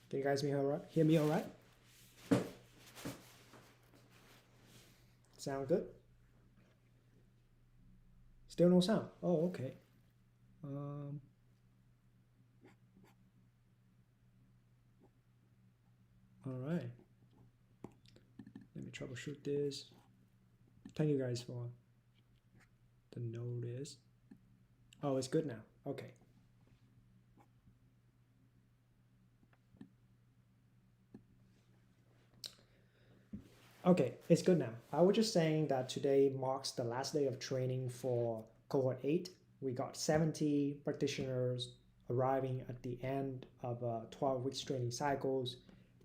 Can you guys hear me all right? Sound good? Still no sound. Oh, okay. Um, all right. Let me troubleshoot this. Thank you guys for the notice. Oh, it's good now. Okay. Okay, it's good now. I was just saying that today marks the last day of training for cohort 8. We got 70 practitioners arriving at the end of 12 weeks training cycles.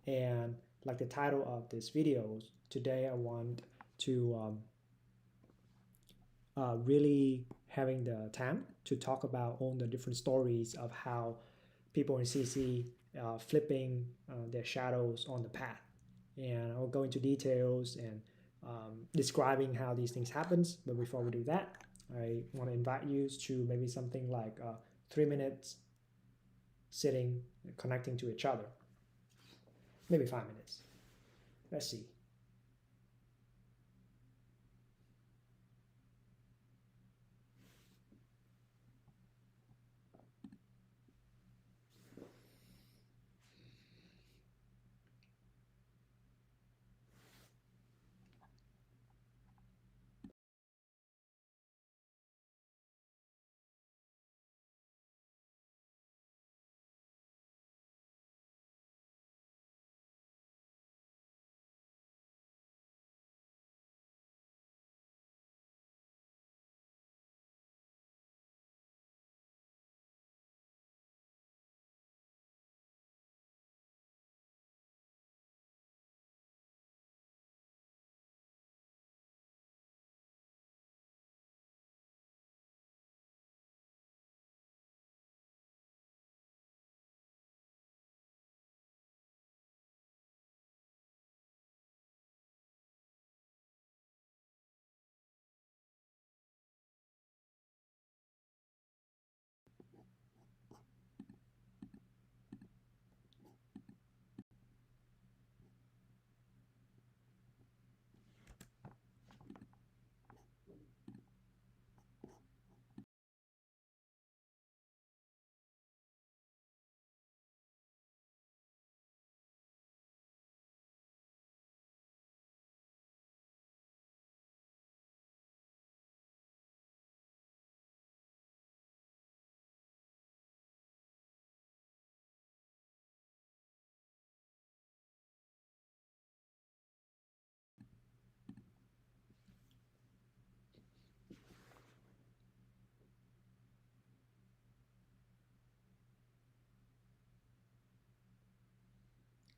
And like the title of this videos, today I want to really having the time to talk about all the different stories of how people in CC flipping their shadows on the path. And I'll go into details and describing how these things happens. But before we do that, I want to invite you to maybe something like 3 minutes sitting, connecting to each other. Maybe 5 minutes. Let's see.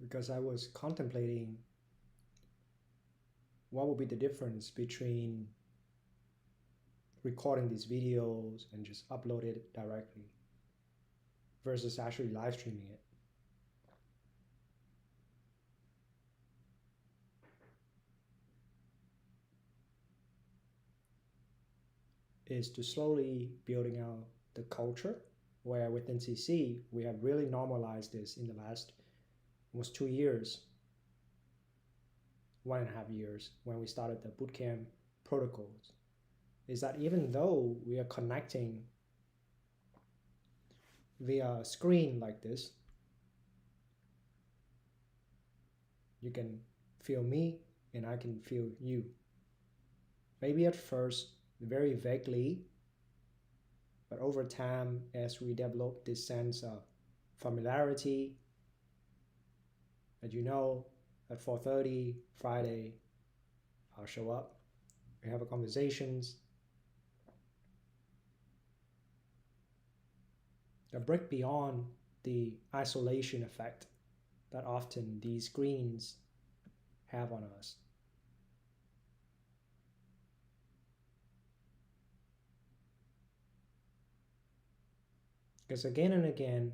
Because I was contemplating what would be the difference between recording these videos and just upload it directly versus actually live streaming it. Is to slowly building out the culture where within CC we have really normalized this in the last almost 2 years, 1.5 years when we started the bootcamp protocols. Is that even though we are connecting via a screen like this, you can feel me and I can feel you. Maybe at first very vaguely, but over time as we develop this sense of familiarity, that you know at 4:30 Friday I'll show up, we have a conversations that break beyond the isolation effect that often these screens have on us. Because again and again,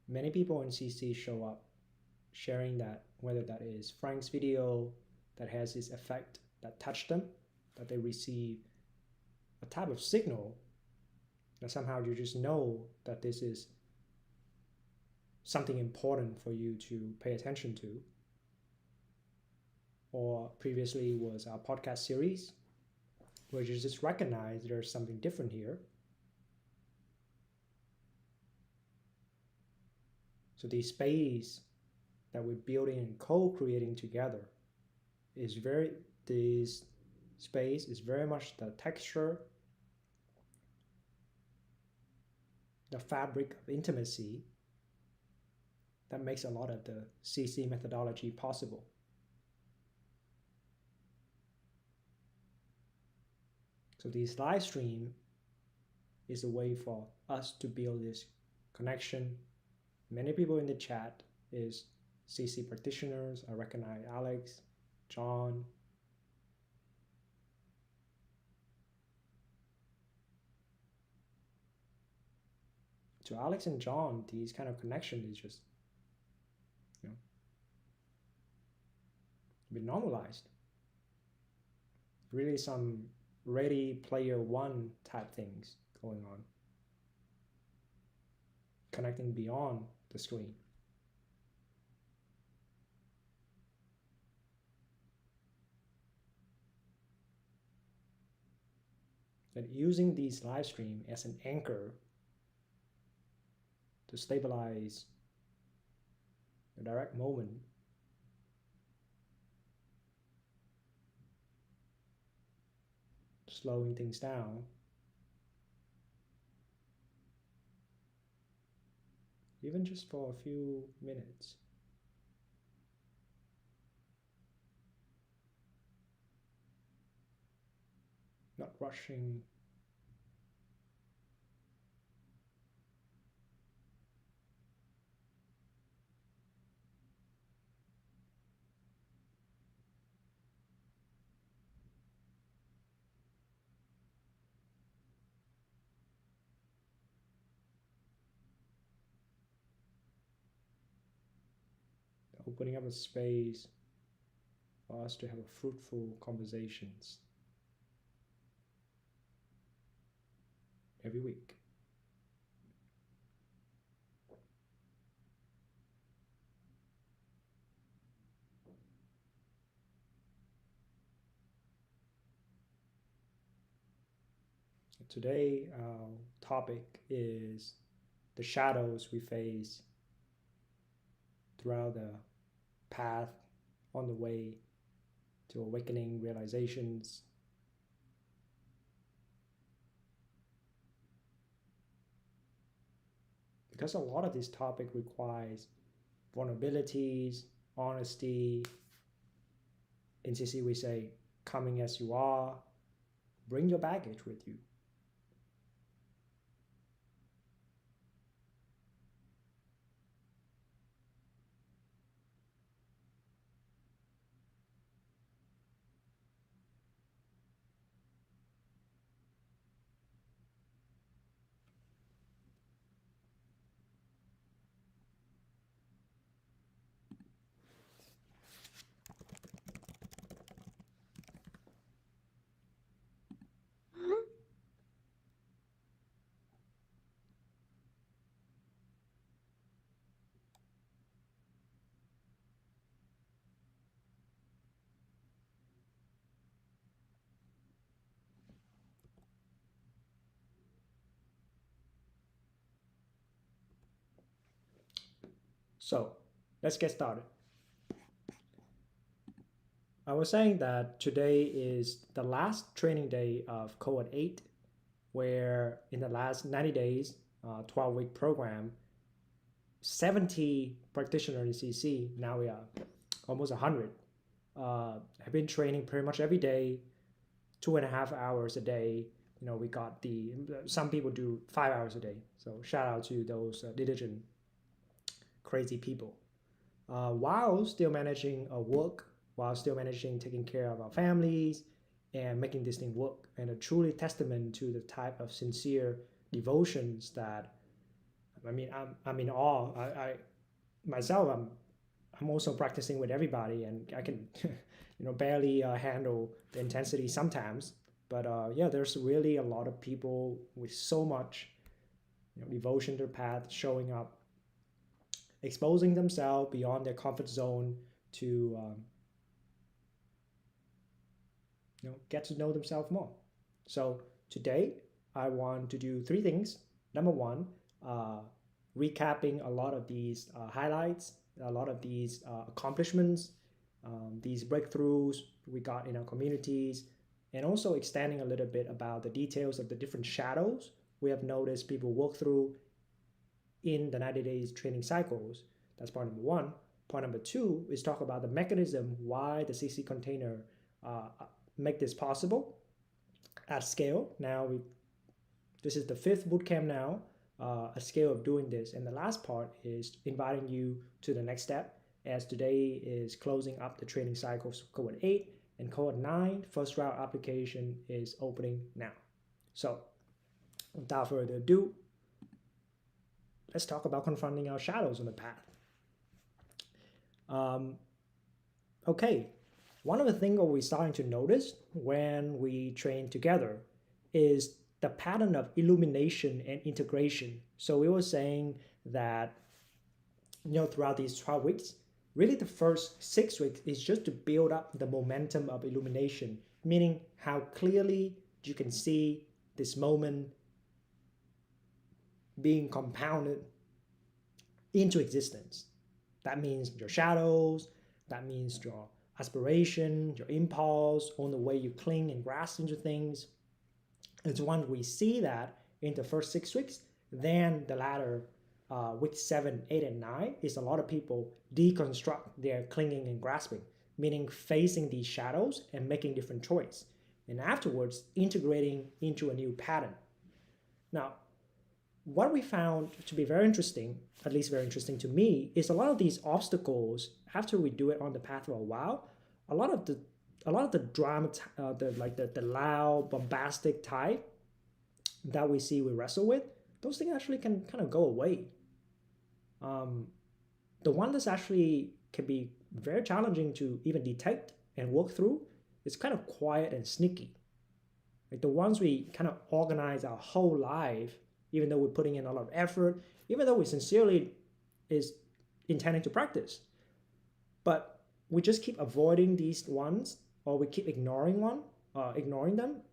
many people in CC show up sharing that, whether that is Frank's video that has this effect that touched them, that they receive a type of signal that somehow you just know that this is something important for you to pay attention to, or previously was our podcast series, where you just recognize there's something different here. So the space that we're building and co-creating together this space is very much the texture, the fabric of intimacy that makes a lot of the CC methodology possible. So this live stream is a way for us to build this connection. Many people in the chat is CC practitioners. I recognize Alex, John. To Alex and John, these kind of connection is just, been normalized. Really some Ready Player One type things going on. Connecting beyond the screen. And using these live stream as an anchor to stabilize the direct moment, slowing things down, even just for a few minutes. Not rushing. Opening up a space for us to have a fruitful conversations every week. Today, our topic is the shadows we face throughout the path on the way to awakening realizations. Because a lot of this topic requires vulnerabilities, honesty. In CC we say, coming as you are, bring your baggage with you. So let's get started. I was saying that today is the last training day of cohort 8, where in the last 90 days, 12-week program, 70 practitioners in CC, now we are almost 100, have been training pretty much every day, 2.5 hours a day. We got some people do 5 hours a day. So shout out to those diligent, crazy people. While still managing work, while still managing taking care of our families and making this thing work, and a truly testament to the type of sincere devotions that, I'm in awe. I myself, I'm also practicing with everybody, and I can, barely handle the intensity sometimes. But there's really a lot of people with so much, devotion to the path showing up exposing themselves beyond their comfort zone to get to know themselves more. So today I want to do three things. Number one, recapping a lot of these highlights, a lot of these accomplishments, these breakthroughs we got in our communities, and also extending a little bit about the details of the different shadows we have noticed people work through in the 90 days training cycles. That's part number one. Part number two is talk about the mechanism why the CC container make this possible at scale. Now, this is the 5th bootcamp now, a scale of doing this. And the last part is inviting you to the next step, as today is closing up the training cycles cohort 8 and cohort 9. First round application is opening now. So without further ado, let's talk about confronting our shadows on the path. Okay, one of the things we're starting to notice when we train together is the pattern of illumination and integration. So we were saying that, throughout these 12 weeks, really the first 6 weeks is just to build up the momentum of illumination, meaning how clearly you can see this moment being compounded into existence. That means your shadows, that means your aspiration, your impulse, on the way you cling and grasp into things. And so once we see that in the first 6 weeks, then the latter week 7, 8, and 9 is a lot of people deconstruct their clinging and grasping, meaning facing these shadows and making different choices. And afterwards, integrating into a new pattern. Now, what we found to be very interesting, at least very interesting to me, is a lot of these obstacles, after we do it on the path for a while, a lot of the drama, the loud, bombastic type that we see we wrestle with, those things actually can kind of go away. The one that's actually can be very challenging to even detect and work through is kind of quiet and sneaky. Like the ones we kind of organize our whole life, even though we're putting in a lot of effort, even though we sincerely is intending to practice. But we just keep avoiding these ones, or we keep ignoring them,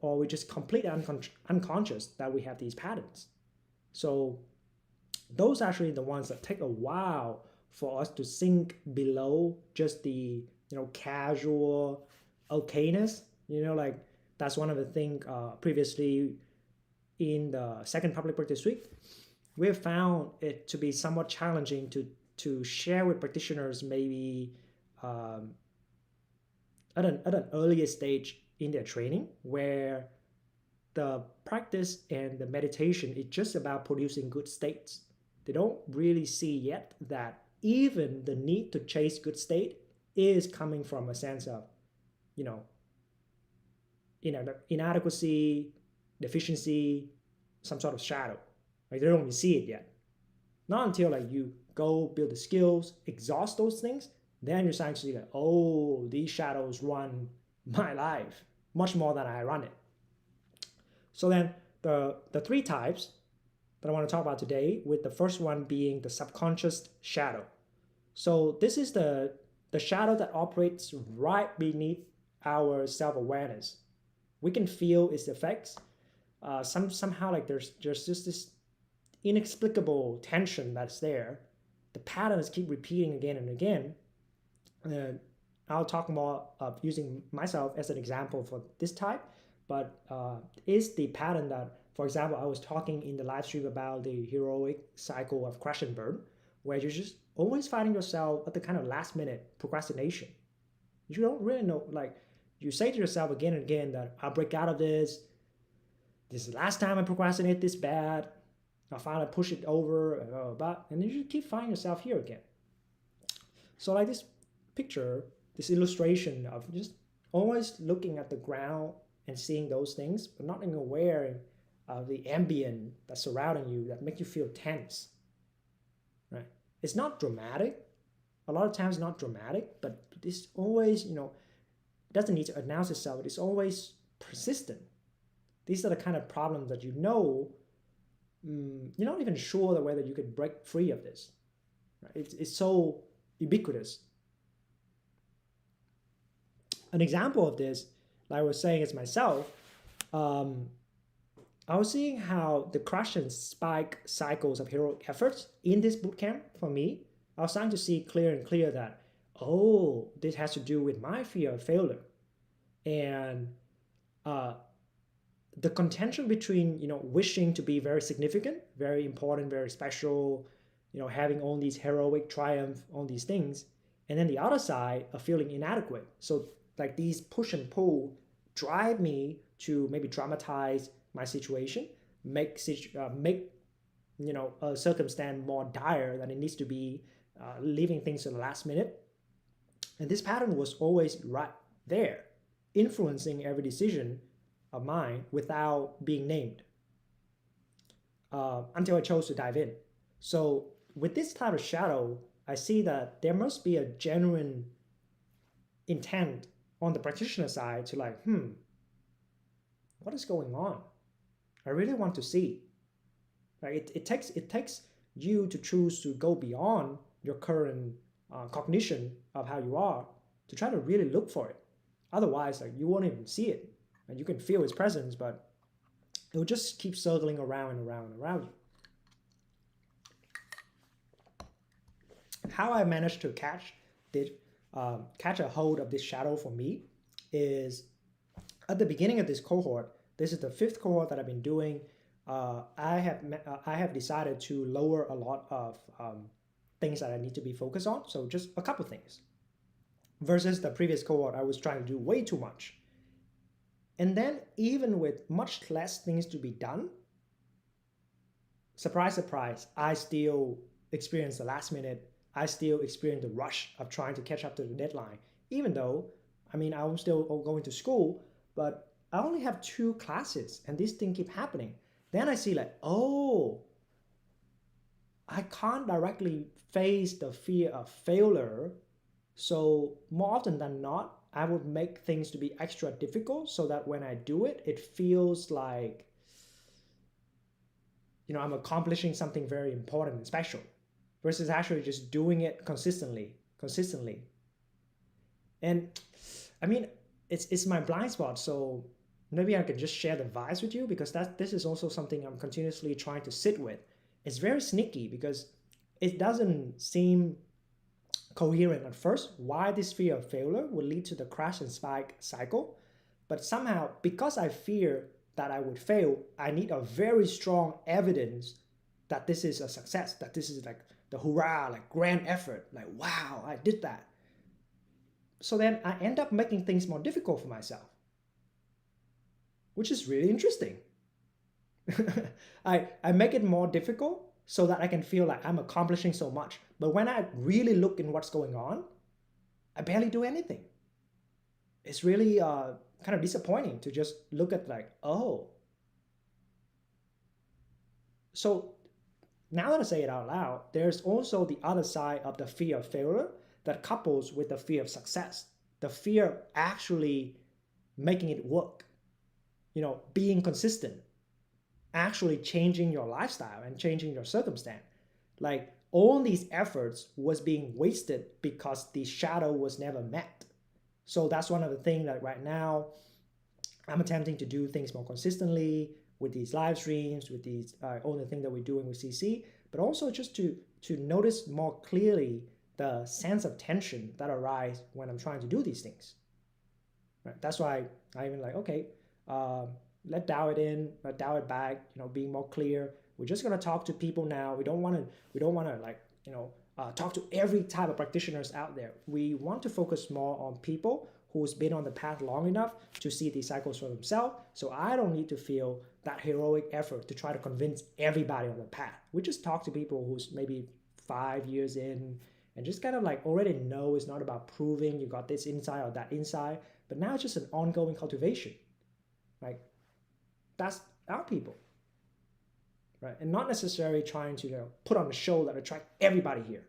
or we just completely unconscious that we have these patterns. So those are actually the ones that take a while for us to sink below just the casual okayness. Like that's one of the things previously in the second public practice week, we have found it to be somewhat challenging to share with practitioners maybe at an earlier stage in their training, where the practice and the meditation is just about producing good states. They don't really see yet that even the need to chase good state is coming from a sense of, inadequacy, deficiency, some sort of shadow. Like they don't even see it yet. Not until you go build the skills, exhaust those things, then you're starting to see that, oh, these shadows run my life much more than I run it. So then the 3 types that I want to talk about today, with the first one being the subconscious shadow. So this is the shadow that operates right beneath our self-awareness. We can feel its effects. Somehow there's just this inexplicable tension that's there. The patterns keep repeating again and again. And I'll talk more of using myself as an example for this type, but is the pattern that, for example, I was talking in the live stream about the heroic cycle of crash and burn, where you're just always finding yourself at the kind of last minute procrastination. You don't really know, you say to yourself again and again that I'll break out of this. This is the last time I procrastinate this bad. I'll finally push it over, and then you keep finding yourself here again. So like this picture, this illustration of just always looking at the ground and seeing those things, but not being aware of the ambient that's surrounding you that make you feel tense, right? It's not dramatic. A lot of times not dramatic, but it's always, it doesn't need to announce itself. It's always persistent. These are the kind of problems that you're not even sure that whether you can break free of this. Right? It's so ubiquitous. An example of this, like I was saying, is myself. Um, I was seeing how the crush and spike cycles of heroic efforts in this bootcamp for me. I was starting to see clear and clear that, oh, this has to do with my fear of failure. And uh, the contention between, wishing to be very significant, very important, very special, having all these heroic triumph on these things, and then the other side of feeling inadequate. So like these push and pull drive me to maybe dramatize my situation, make a circumstance more dire than it needs to be, leaving things to the last minute. And this pattern was always right there, influencing every decision of mine without being named, until I chose to dive in. So with this type of shadow, I see that there must be a genuine intent on the practitioner side to like, what is going on? I really want to see. Right? It takes you to choose to go beyond your current cognition of how you are to try to really look for it. Otherwise, like you won't even see it, and you can feel its presence, but it will just keep circling around and around and around you. How I managed to catch a hold of this shadow for me is at the beginning of this cohort. This is the 5th cohort that I've been doing. I have decided to lower a lot of things that I need to be focused on. So just a couple things. Versus the previous cohort, I was trying to do way too much. And then even with much less things to be done, surprise, surprise, I still experience the last minute. I still experience the rush of trying to catch up to the deadline. Even though, I'm still going to school, but I only have 2 classes and this thing keep happening. Then I see like, oh, I can't directly face the fear of failure. So more often than not, I would make things to be extra difficult so that when I do it, it feels like, I'm accomplishing something very important and special versus actually just doing it consistently. And it's my blind spot. So maybe I can just share the vibes with you because this is also something I'm continuously trying to sit with. It's very sneaky because it doesn't seem coherent at first why this fear of failure will lead to the crash and spike cycle. But somehow, because I fear that I would fail, I need a very strong evidence that this is a success, that this is like the hurrah, like grand effort, like wow, I did that. So then I end up making things more difficult for myself, which is really interesting. I make it more difficult so that I can feel like I'm accomplishing so much. But when I really look in what's going on, I barely do anything. It's really kind of disappointing to just look at like, oh. So now that I say it out loud, there's also the other side of the fear of failure that couples with the fear of success, the fear of actually making it work, being consistent, actually changing your lifestyle and changing your circumstance. Like all these efforts was being wasted because the shadow was never met. So that's one of the things that right now I'm attempting to do things more consistently with these live streams, with these all the things that we're doing with CC, but also just to notice more clearly the sense of tension that arises when I'm trying to do these things. Right? That's why I even like, okay, let's dial it in, let's dial it back, being more clear. We're just gonna talk to people now. We don't wanna like, talk to every type of practitioners out there. We want to focus more on people who's been on the path long enough to see these cycles for themselves. So I don't need to feel that heroic effort to try to convince everybody on the path. We just talk to people who's maybe 5 years in and just kind of like already know it's not about proving you got this inside or that inside, but now it's just an ongoing cultivation. Like that's our people, right? And not necessarily trying to put on a show that attract everybody here.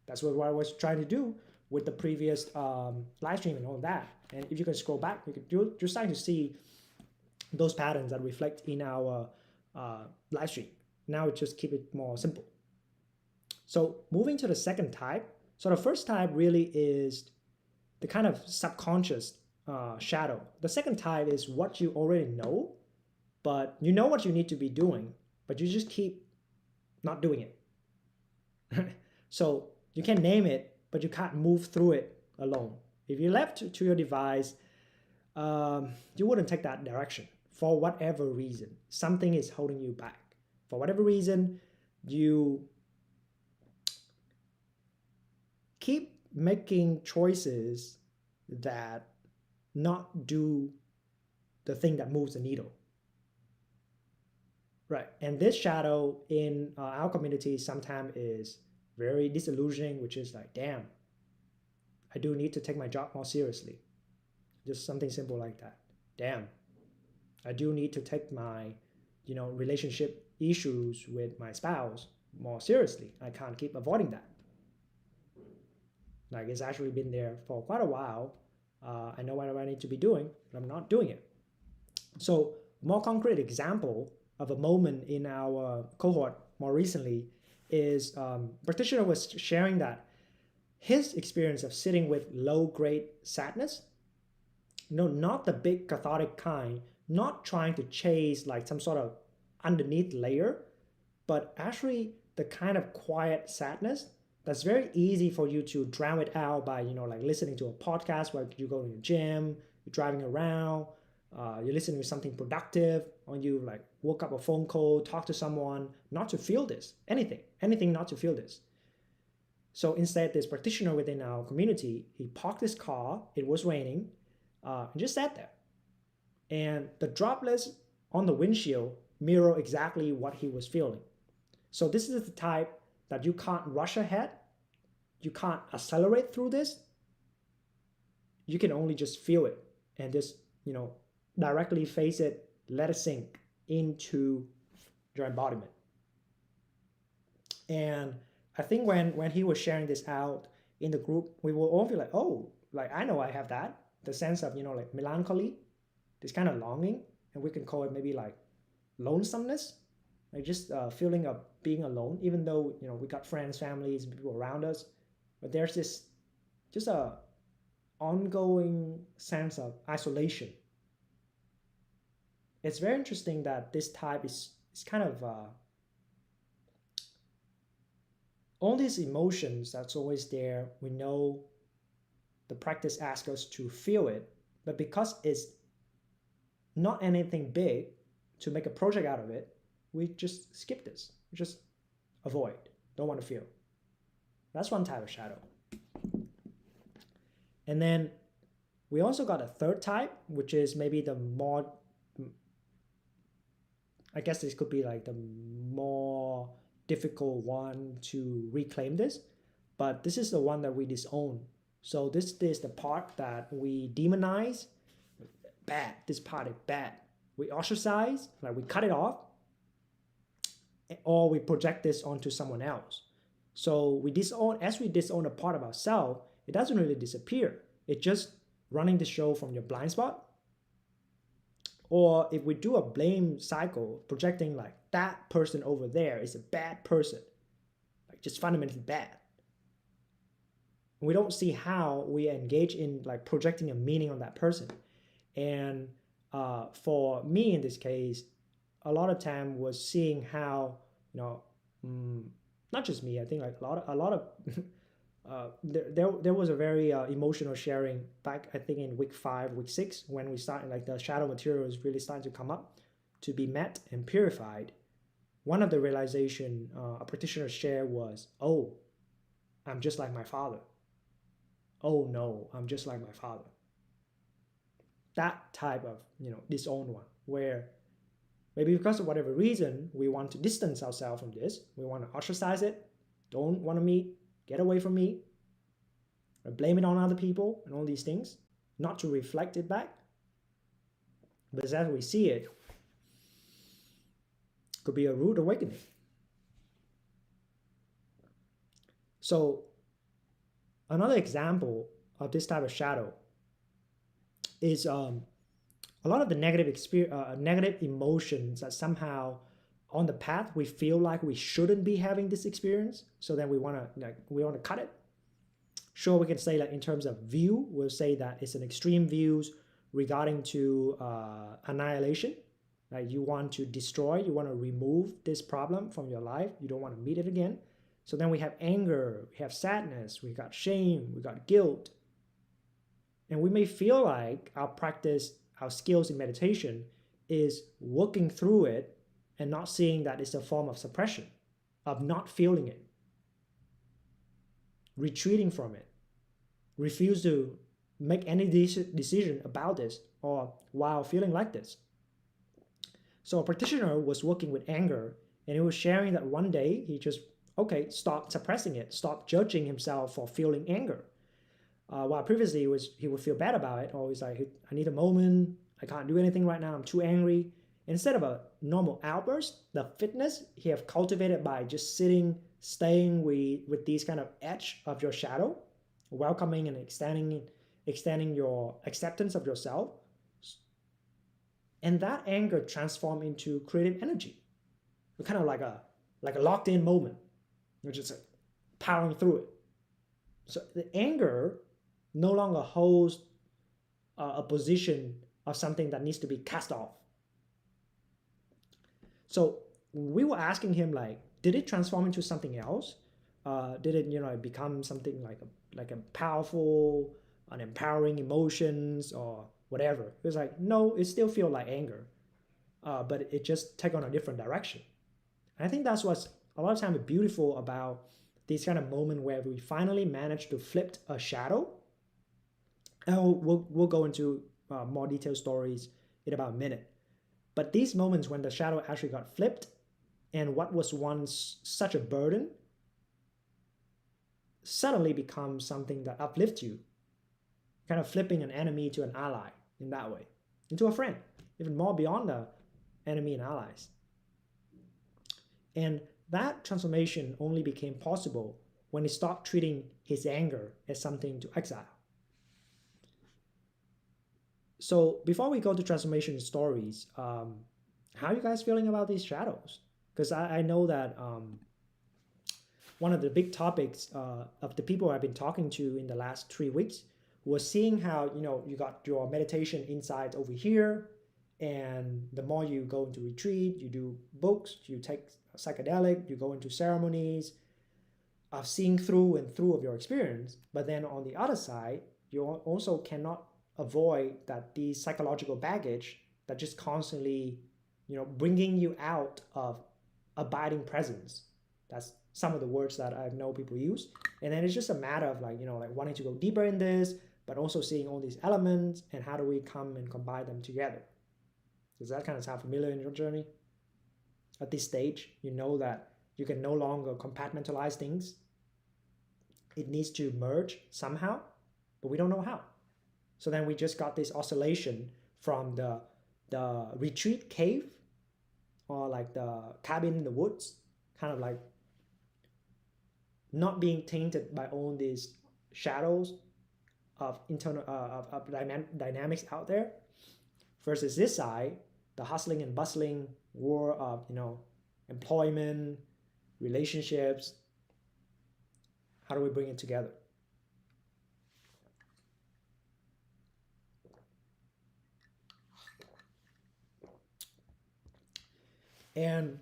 That's what I was trying to do with the previous live stream and all that. And if you can scroll back, you're starting to see those patterns that reflect in our live stream. Now we just keep it more simple. So moving to the second type. So the first type really is the kind of subconscious shadow. The second type is what you already know, but you know what you need to be doing, but you just keep not doing it. So you can name it, but you can't move through it alone. If you left to your device, you wouldn't take that direction for whatever reason. Something is holding you back. For whatever reason, you keep making choices that not do the thing that moves the needle. Right. And this shadow in our community sometimes is very disillusioning, which is like, damn, I do need to take my job more seriously. Just something simple like that. Damn, I do need to take my, relationship issues with my spouse more seriously. I can't keep avoiding that. Like, it's actually been there for quite a while. I know what I need to be doing, but I'm not doing it. So, more concrete example of a moment in our cohort more recently is practitioner was sharing that his experience of sitting with low-grade sadness, not the big cathartic kind, not trying to chase like some sort of underneath layer, but actually the kind of quiet sadness that's very easy for you to drown it out by, like listening to a podcast while you go to the gym, you're driving around, you're listening to something productive, or you like woke up a phone call, talk to someone, not to feel this, anything not to feel this. So instead, this practitioner within our community, he parked his car, it was raining, and just sat there. And the droplets on the windshield mirror exactly what he was feeling. So this is the type that you can't rush ahead, you can't accelerate through this, you can only just feel it and just, directly face it, let it sink into your embodiment. And I think when he was sharing this out in the group, we will all feel like, oh, like I know I have that, the sense of, like melancholy, this kind of longing, and we can call it maybe like lonesomeness, like just feeling of being alone, even though, we got friends, families, people around us, but there's this just a ongoing sense of isolation. It's very interesting that this type is kind of all these emotions that's always there. We know the practice asks us to feel it, but because it's not anything big to make a project out of it, we just skip this. We just avoid, don't want to feel. That's one type of shadow. And then we also got a third type, which is maybe the more, I guess this could be like the more difficult one to reclaim this, but this is the one that we disown. So this is the part that we demonize. Bad, this part is bad. We ostracize, like we cut it off, or we project this onto someone else. So we disown, as we disown a part of ourselves, it doesn't really disappear. It's just running the show from your blind spot. Or if we do a blame cycle, projecting like that person over there is a bad person, like just fundamentally bad. We don't see how we engage in like projecting a meaning on that person. And for me in this case, a lot of time was seeing how, not just me, I think like a lot of there was a very emotional sharing back, I think in week 5, week 6, when we started, like the shadow material is really starting to come up to be met and purified. One of the realization a practitioner shared was, oh, I'm just like my father. Oh no, I'm just like my father. That type of, disowned one, where maybe because of whatever reason, we want to distance ourselves from this. We want to ostracize it, don't want to meet, get away from me, or blame it on other people and all these things, not to reflect it back. But as we see it, could be a rude awakening. So another example of this type of shadow is a lot of the negative emotions that somehow on the path we feel like we shouldn't be having this experience, so then we want to cut it. Sure, we can say like in terms of view, we'll say that it's an extreme views regarding to annihilation. Like you want to destroy, you want to remove this problem from your life, you don't want to meet it again. So then we have anger, we have sadness, we got shame, we got guilt. And we may feel like our practice, our skills in meditation is working through it and not seeing that it's a form of suppression, of not feeling it, retreating from it, refuse to make any decision about this or while feeling like this. So a practitioner was working with anger, and he was sharing that one day he just, stop suppressing it, stop judging himself for feeling anger. While previously he would feel bad about it, always like, I need a moment, I can't do anything right now, I'm too angry. Instead of a normal outburst, the fitness he have cultivated by just sitting, staying with these kind of edge of your shadow, welcoming and extending your acceptance of yourself. And that anger transformed into creative energy. Kind of like a locked in moment. You're just powering through it. So the anger no longer holds a position of something that needs to be cast off. So we were asking him, like, did it transform into something else? Did it, become something like a powerful, an empowering emotions or whatever? It was like, no, it still feels like anger, but it just take on a different direction. And I think that's what's a lot of times beautiful about this kind of moment where we finally manage to flip a shadow. And we'll go into more detailed stories in about a minute. But these moments when the shadow actually got flipped and what was once such a burden suddenly becomes something that uplifts you, kind of flipping an enemy to an ally in that way, into a friend, even more beyond the enemy and allies. And that transformation only became possible when he stopped treating his anger as something to exile. So before we go to transformation stories, how are you guys feeling about these shadows? Because I know that one of the big topics of the people I've been talking to in the last 3 weeks was seeing how, you got your meditation insights over here, and the more you go into retreat, you do books, you take psychedelic, you go into ceremonies of seeing through and through of your experience. But then on the other side, you also cannot avoid that the psychological baggage that just constantly, bringing you out of abiding presence. That's some of the words that I know people use. And then it's just a matter of like wanting to go deeper in this, but also seeing all these elements and how do we come and combine them together. Does that kind of sound familiar in your journey? At this stage, you know that you can no longer compartmentalize things. It needs to merge somehow, but we don't know how. So then we just got this oscillation from the retreat cave or like the cabin in the woods, kind of like not being tainted by all these shadows of internal dynamics out there, versus this side, the hustling and bustling war of employment, relationships. How do we bring it together? And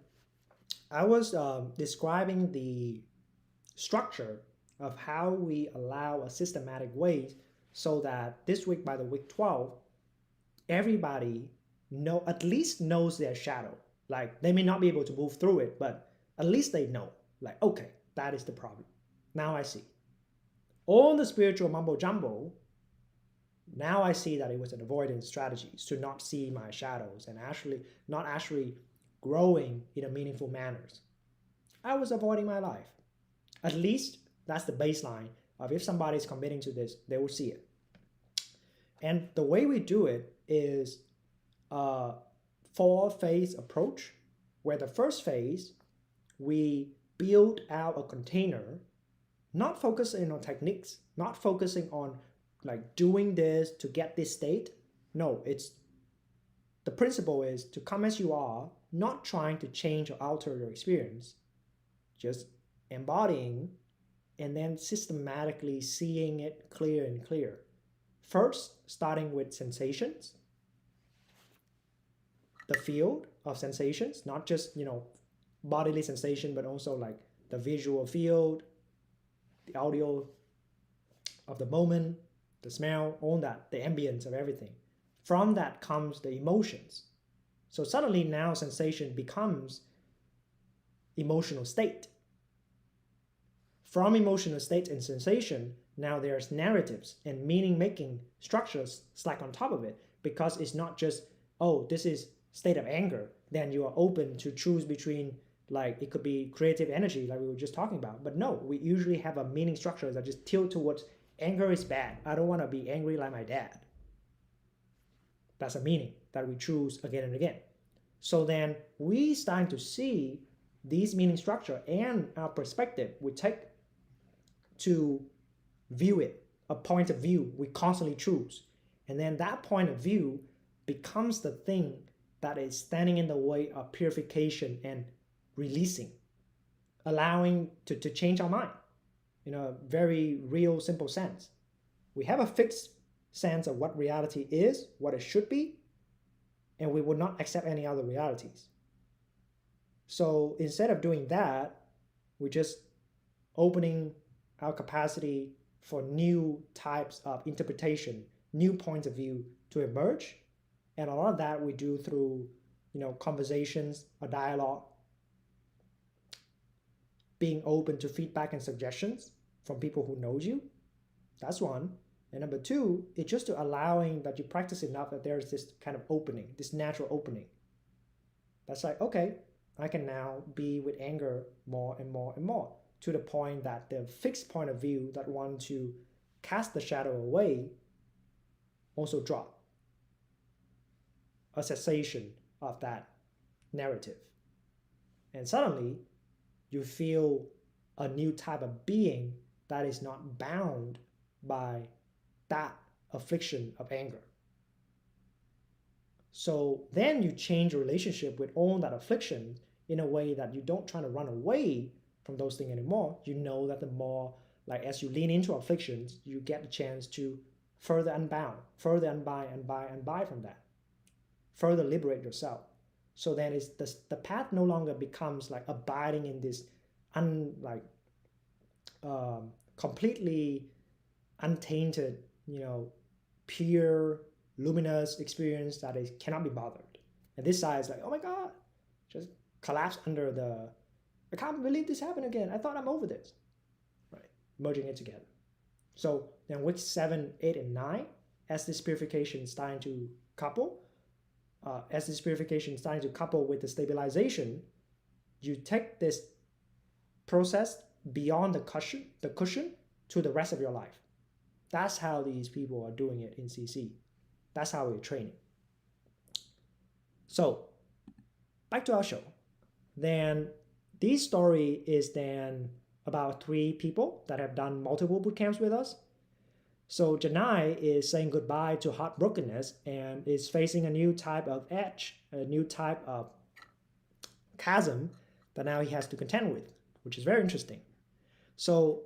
I was describing the structure of how we allow a systematic way so that this week, by the week 12, everybody at least knows their shadow. Like, they may not be able to move through it, but at least they know, like, okay, that is the problem. Now I see. All the spiritual mumbo jumbo, now I see that it was an avoidance strategy to not see my shadows and not actually growing in a meaningful manners. I was avoiding my life. At least that's the baseline of if somebody's committing to this, they will see it. And the way we do it is a 4-phase approach, where the first phase, we build out a container, not focusing on techniques, not focusing on like doing this to get this state. No, the principle is to come as you are not trying to change or alter your experience, just embodying and then systematically seeing it clear and clear. First, starting with sensations, the field of sensations, not just, bodily sensation, but also like the visual field, the audio of the moment, the smell, all that, the ambience of everything. From that comes the emotions. So suddenly now sensation becomes emotional state. From emotional state and sensation, now there's narratives and meaning-making structures slack on top of it, because it's not just, oh, this is state of anger, then you are open to choose between, like, it could be creative energy like we were just talking about. But no, we usually have a meaning structure that just tilt towards anger is bad. I don't want to be angry like my dad. That's a meaning that we choose again and again. So then we starting to see these meaning structure and our perspective we take to view it, a point of view we constantly choose. And then that point of view becomes the thing that is standing in the way of purification and releasing, allowing to change our mind in a very real, simple sense. We have a fixed sense of what reality is, what it should be, and we would not accept any other realities. So instead of doing that, we're just opening our capacity for new types of interpretation, new points of view to emerge. And a lot of that we do through, conversations, a dialogue, being open to feedback and suggestions from people who knows you. That's one. And number two, it's just to allowing that you practice enough that there's this kind of opening, this natural opening. That's like, okay, I can now be with anger more and more and more, to the point that the fixed point of view that want to cast the shadow away also drop. A cessation of that narrative. And suddenly you feel a new type of being that is not bound by that affliction of anger. So then you change your relationship with all that affliction in a way that you don't try to run away from those things anymore. You know that the more, like, as you lean into afflictions, you get the chance to further unbound, further unbind from that, further liberate yourself. So then it's the path no longer becomes like abiding in this completely untainted, pure, luminous experience that is cannot be bothered. And this side is like, oh my God, just collapse under the, I can't believe this happened again. I thought I'm over this, right? Merging it together. So then week 7, 8, and 9, as this purification is starting to couple, with the stabilization, you take this process beyond the cushion to the rest of your life. That's how these people are doing it in CC. That's how we're training. So back to our show. Then this story is then about 3 people that have done multiple boot camps with us. So Janaï is saying goodbye to heartbrokenness and is facing a new type of edge, a new type of chasm that now he has to contend with, which is very interesting. So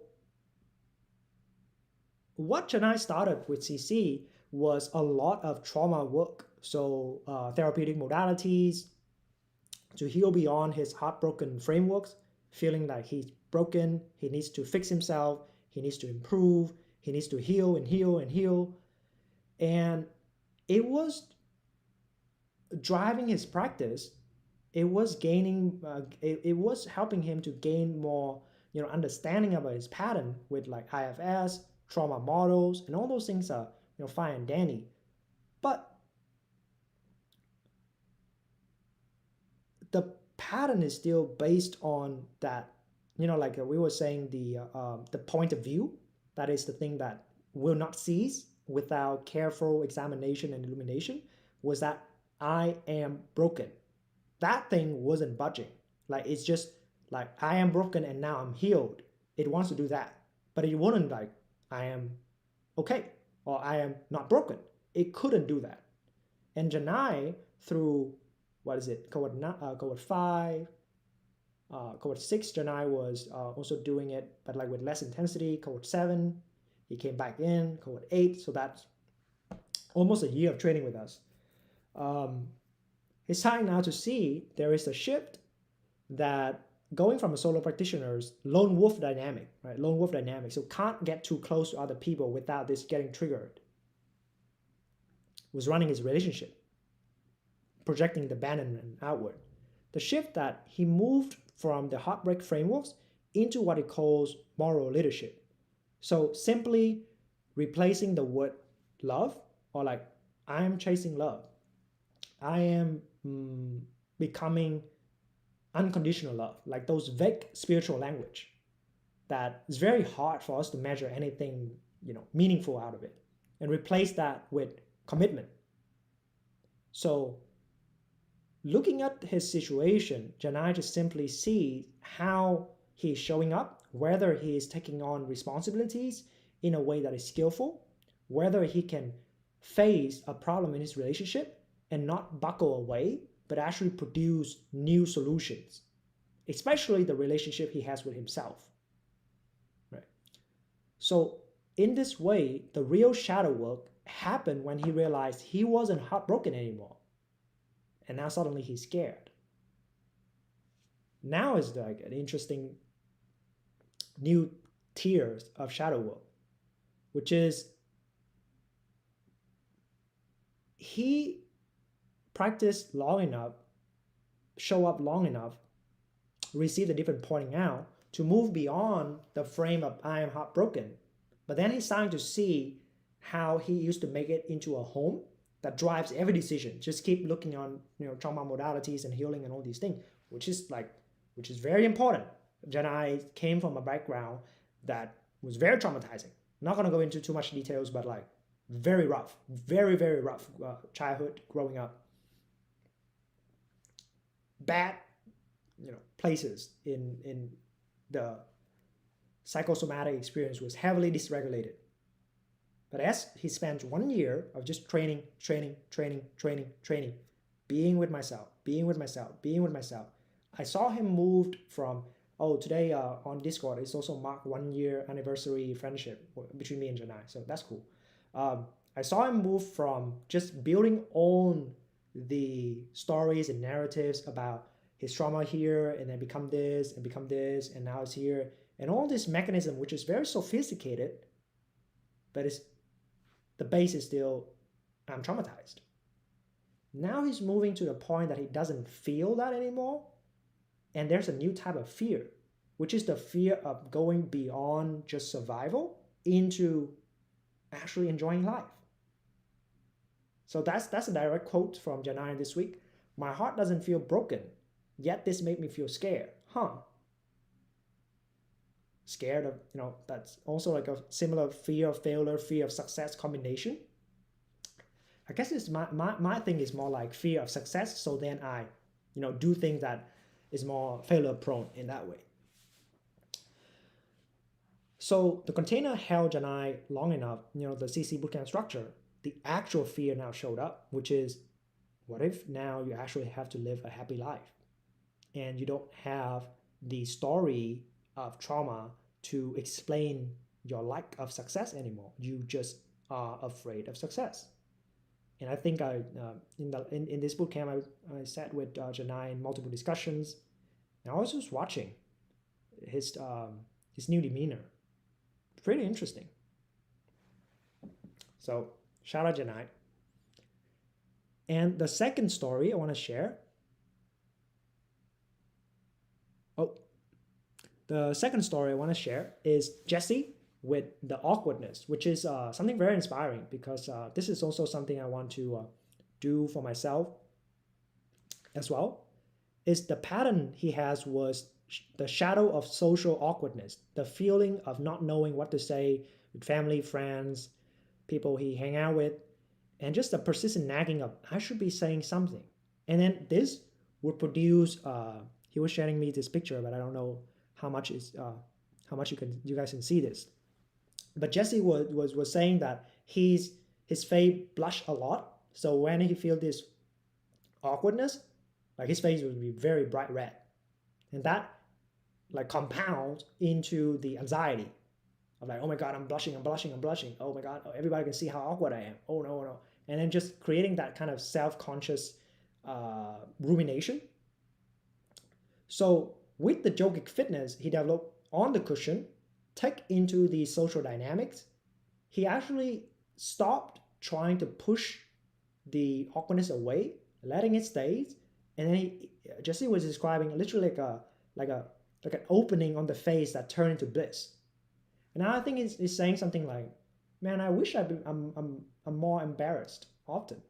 what Janaï started with CC was a lot of trauma work. So therapeutic modalities to heal beyond his heartbroken frameworks, feeling like he's broken, he needs to fix himself, he needs to improve, he needs to heal and heal and heal. And it was driving his practice. It was gaining, it was helping him to gain more, understanding about his pattern with like IFS, trauma models, and all those things are, fine and dandy. But the pattern is still based on that, like we were saying, the point of view. That is the thing that will not cease without careful examination and illumination, was that I am broken. That thing wasn't budging. Like, it's just like, I am broken and now I'm healed. It wants to do that. But it wouldn't like, I am okay, or I am not broken. It couldn't do that. And Janaï, through cohort 5, cohort 6, Janaï was also doing it, but like with less intensity. Cohort 7, he came back in. Cohort 8, so that's almost a year of training with us. He's starting now to see there is a shift that going from a solo practitioner's lone wolf dynamic, right? Lone wolf dynamic, so can't get too close to other people without this getting triggered, was running his relationship, projecting the abandonment outward. The shift that he moved from the heartbreak frameworks into what he calls moral leadership. So simply replacing the word love, or like, I am chasing love. I am becoming unconditional love, like those vague spiritual language that is very hard for us to measure anything, meaningful out of it, and replace that with commitment. So looking at his situation, Janaï just simply sees how he's showing up, whether he is taking on responsibilities in a way that is skillful, whether he can face a problem in his relationship and not buckle away, but actually produce new solutions, especially the relationship he has with himself. Right? So in this way, the real shadow work happened when he realized he wasn't heartbroken anymore. And now suddenly he's scared. Now is like an interesting new tiers of shadow work, which is he practiced long enough, show up long enough, receive the different pointing out to move beyond the frame of I am heartbroken. But then he's starting to see how he used to make it into a home that drives every decision. Just keep looking on trauma modalities and healing and all these things, which is very important. Janaï came from a background that was very traumatizing. Not gonna go into too much details, but like very rough, very, very rough childhood growing up. Bad, places in the psychosomatic experience was heavily dysregulated. But as he spent 1 year of just training, being with myself, I saw him moved from, today on Discord, it's also marked 1 year anniversary friendship between me and Janaï, so that's cool. I saw him move from just building on the stories and narratives about his trauma here, and then become this, and now it's here, and all this mechanism, which is very sophisticated, but the base is still, I'm traumatized. Now he's moving to the point that he doesn't feel that anymore, and there's a new type of fear, which is the fear of going beyond just survival into actually enjoying life. So that's a direct quote from Janaï this week. My heart doesn't feel broken, yet this made me feel scared. Scared of, that's also like a similar fear of failure, fear of success combination. I guess it's my thing is more like fear of success, so then I, do things that is more failure prone in that way. So the container held Janaï long enough, the CC bootcamp structure, the actual fear now showed up, which is, what if now you actually have to live a happy life and you don't have the story of trauma to explain your lack of success anymore? You just are afraid of success. And I think in this bootcamp I sat with Janaï in multiple discussions, and I was just watching his new demeanor. Pretty interesting. So shout out Janaï. And the second story I want to share. The second story I want to share is Jesse with the awkwardness, which is something very inspiring, because this is also something I want to do for myself as well. Is the pattern he has was the shadow of social awkwardness, the feeling of not knowing what to say with family, friends, people he hang out with, and just the persistent nagging of, I should be saying something. And then this would produce, he was sharing me this picture, but I don't know how much you guys can see this. But Jesse was saying that his face blushed a lot. So when he feel this awkwardness, Like his face would be very bright red. And that like compounds into the anxiety of like, oh my God, I'm blushing, I'm blushing, I'm blushing. Oh my God, everybody can see how awkward I am. Oh no, oh no. And then just creating that kind of self-conscious rumination. So with the yogic fitness, he developed on the cushion, take into the social dynamics. He actually stopped trying to push the awkwardness away, letting it stay. And then Jesse was describing literally like an opening on the face that turned into bliss. And I think he's saying something like, man, I wish I'm more embarrassed often.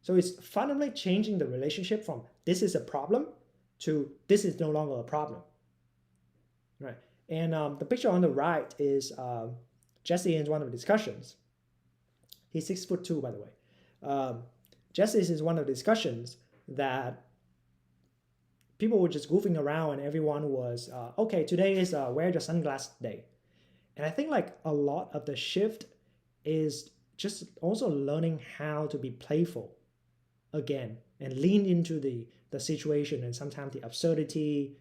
So it's fundamentally changing the relationship from this is a problem to this is no longer a problem, right? And the picture on the right is Jesse in one of the discussions. He's 6'2", by the way. Jesse is one of the discussions that people were just goofing around and everyone was, okay, today is wear your sunglasses day. And I think like a lot of the shift is just also learning how to be playful again and lean into the situation and sometimes the absurdity,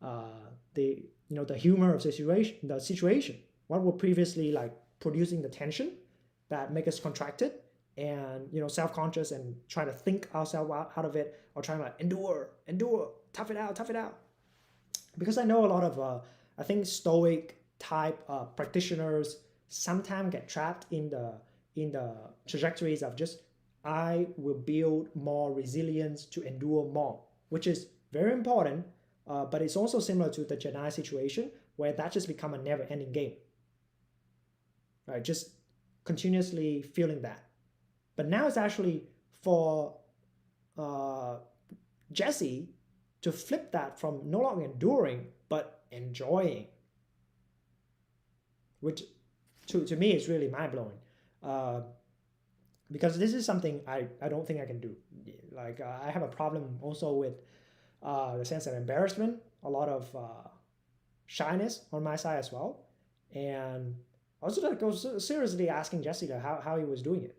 the humor of the situation. What were previously like producing the tension that make us contracted and self-conscious and trying to think ourselves out of it, or trying to like endure, tough it out. Because I know a lot of I think stoic type practitioners sometimes get trapped in the trajectories of just I will build more resilience to endure more, which is very important, but it's also similar to the Janaï situation where that just become a never-ending game, right? Just continuously feeling that. But now it's actually for Jesse to flip that from no longer enduring but enjoying, which to me is really mind-blowing. Because this is something I don't think I can do. Like I have a problem also with the sense of embarrassment, a lot of shyness on my side as well. And I was like, I was seriously asking Jessica how he was doing it.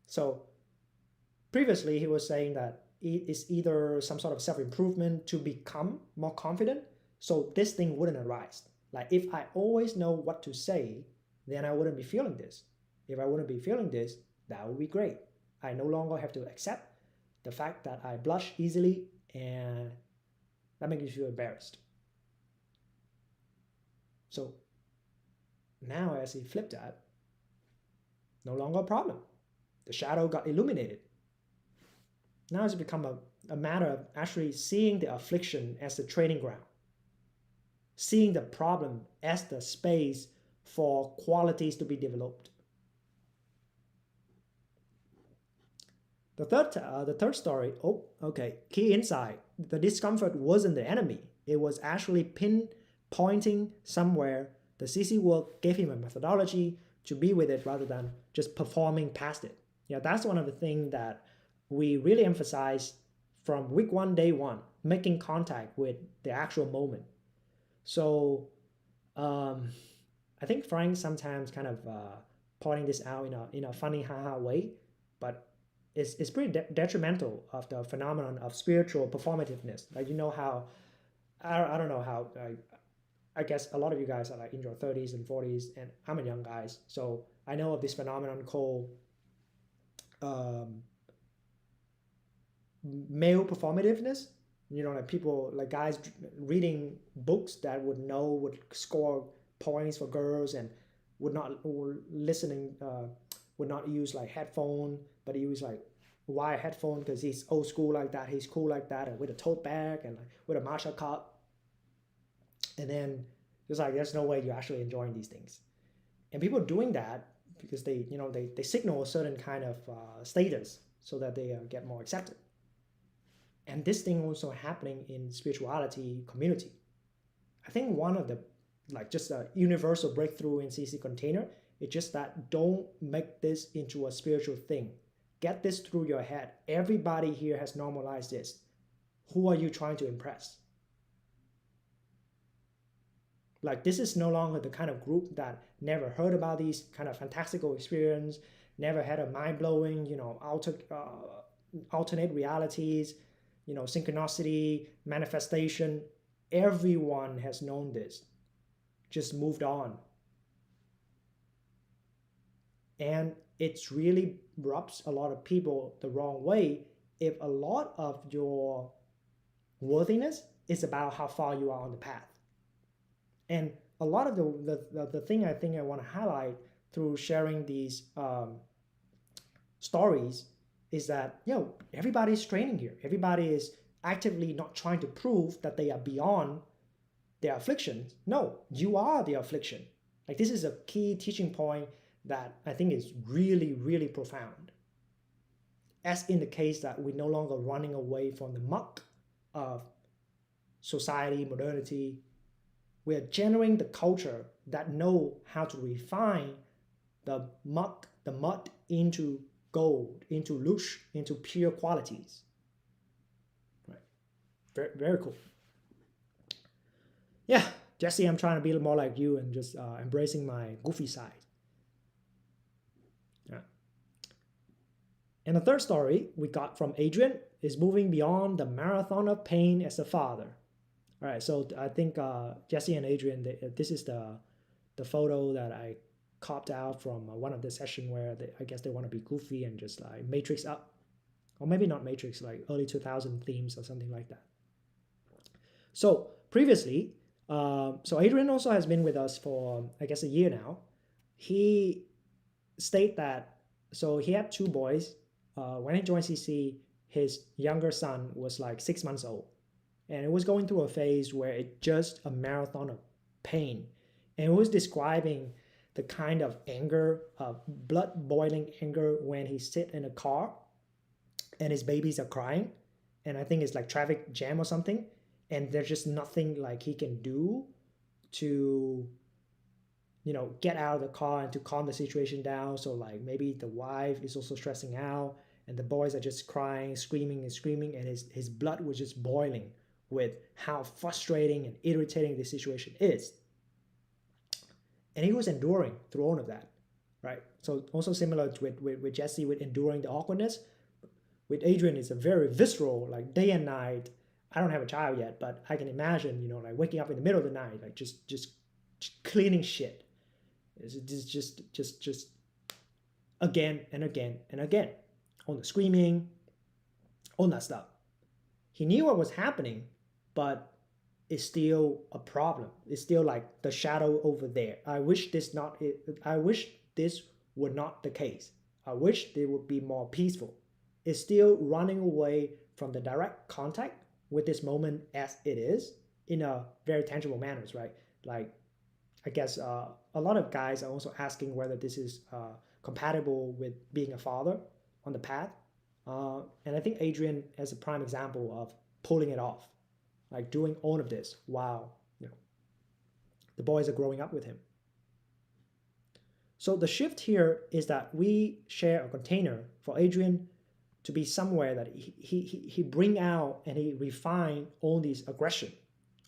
So previously he was saying that it's either some sort of self-improvement to become more confident, so this thing wouldn't arise. Like if I always know what to say, then I wouldn't be feeling this. If I wouldn't be feeling this, that would be great. I no longer have to accept the fact that I blush easily and that makes me feel embarrassed. So now as he flipped that, no longer a problem. The shadow got illuminated. Now it's become a matter of actually seeing the affliction as the training ground, seeing the problem as the space for qualities to be developed. The third story, key insight. The discomfort wasn't the enemy. It was actually pinpointing somewhere. The CC work gave him a methodology to be with it rather than just performing past it. Yeah, that's one of the things that we really emphasize from week 1, day 1, making contact with the actual moment. So I think Frank sometimes kind of pointing this out in a funny haha way, but it's pretty detrimental of the phenomenon of spiritual performativeness. Like how I don't know how I guess a lot of you guys are like in your 30s and 40s, and I'm a young guy, so I know of this phenomenon called male performativeness. Like people, like guys reading books that would score points for girls and would not use like headphone, but he use like wire headphone because he's old school like that, he's cool like that, and with a tote bag and like with a martial cup. And then it's like there's no way you're actually enjoying these things. And people doing that because they signal a certain kind of status so that they get more accepted. And this thing also happening in spirituality community. I think one of the just a universal breakthrough in CC container is just that don't make this into a spiritual thing. Get this through your head. Everybody here has normalized this. Who are you trying to impress? Like this is no longer the kind of group that never heard about these kind of fantastical experience, never had a mind-blowing, alternate realities, synchronicity, manifestation. Everyone has known this, just moved on. And it's really rubs a lot of people the wrong way if a lot of your worthiness is about how far you are on the path. And a lot of the thing I think I want to highlight through sharing these stories is that, everybody's training here. Everybody is actively not trying to prove that they are beyond their afflictions. No, you are the affliction. Like, this is a key teaching point that I think is really, really profound. As in the case that we're no longer running away from the muck of society, modernity. We are generating the culture that know how to refine the muck, the mud into gold, into lush, into pure qualities. Right. Very, very cool. Yeah, Jesse, I'm trying to be more like you and just embracing my goofy side. Yeah. And the third story we got from Adrian is moving beyond the marathon of pain as a father. All right, so I think Jesse and Adrian, this is the photo that I copped out from one of the session where I guess they want to be goofy and just like Matrix up, or maybe not Matrix, like early 2000 themes or something like that. So previously, so Adrian also has been with us for I guess a year now. He stated that, so he had two boys. When he joined CC, his younger son was like 6 months old. And it was going through a phase where it's just a marathon of pain. And it was describing the kind of anger, blood boiling anger when he sit in a car and his babies are crying. And I think it's like traffic jam or something. And there's just nothing like he can do to, get out of the car and to calm the situation down. So like maybe the wife is also stressing out and the boys are just crying, screaming, and his blood was just boiling with how frustrating and irritating the situation is. And he was enduring through all of that, right? So also similar with Jesse with enduring the awkwardness. With Adrian, it's a very visceral, like day and night. I don't have a child yet, but I can imagine, like waking up in the middle of the night, like just cleaning shit. It's just again and again and again. On the screaming, all that stuff. He knew what was happening, but it's still a problem. It's still like the shadow over there. I wish this were not the case. I wish they would be more peaceful. It's still running away from the direct contact with this moment as it is in a very tangible manners, right? Like, I guess a lot of guys are also asking whether this is compatible with being a father on the path. And I think Adrian is a prime example of pulling it off, like doing all of this while the boys are growing up with him. So the shift here is that we share a container for Adrian to be somewhere that he bring out and he refine all these aggression,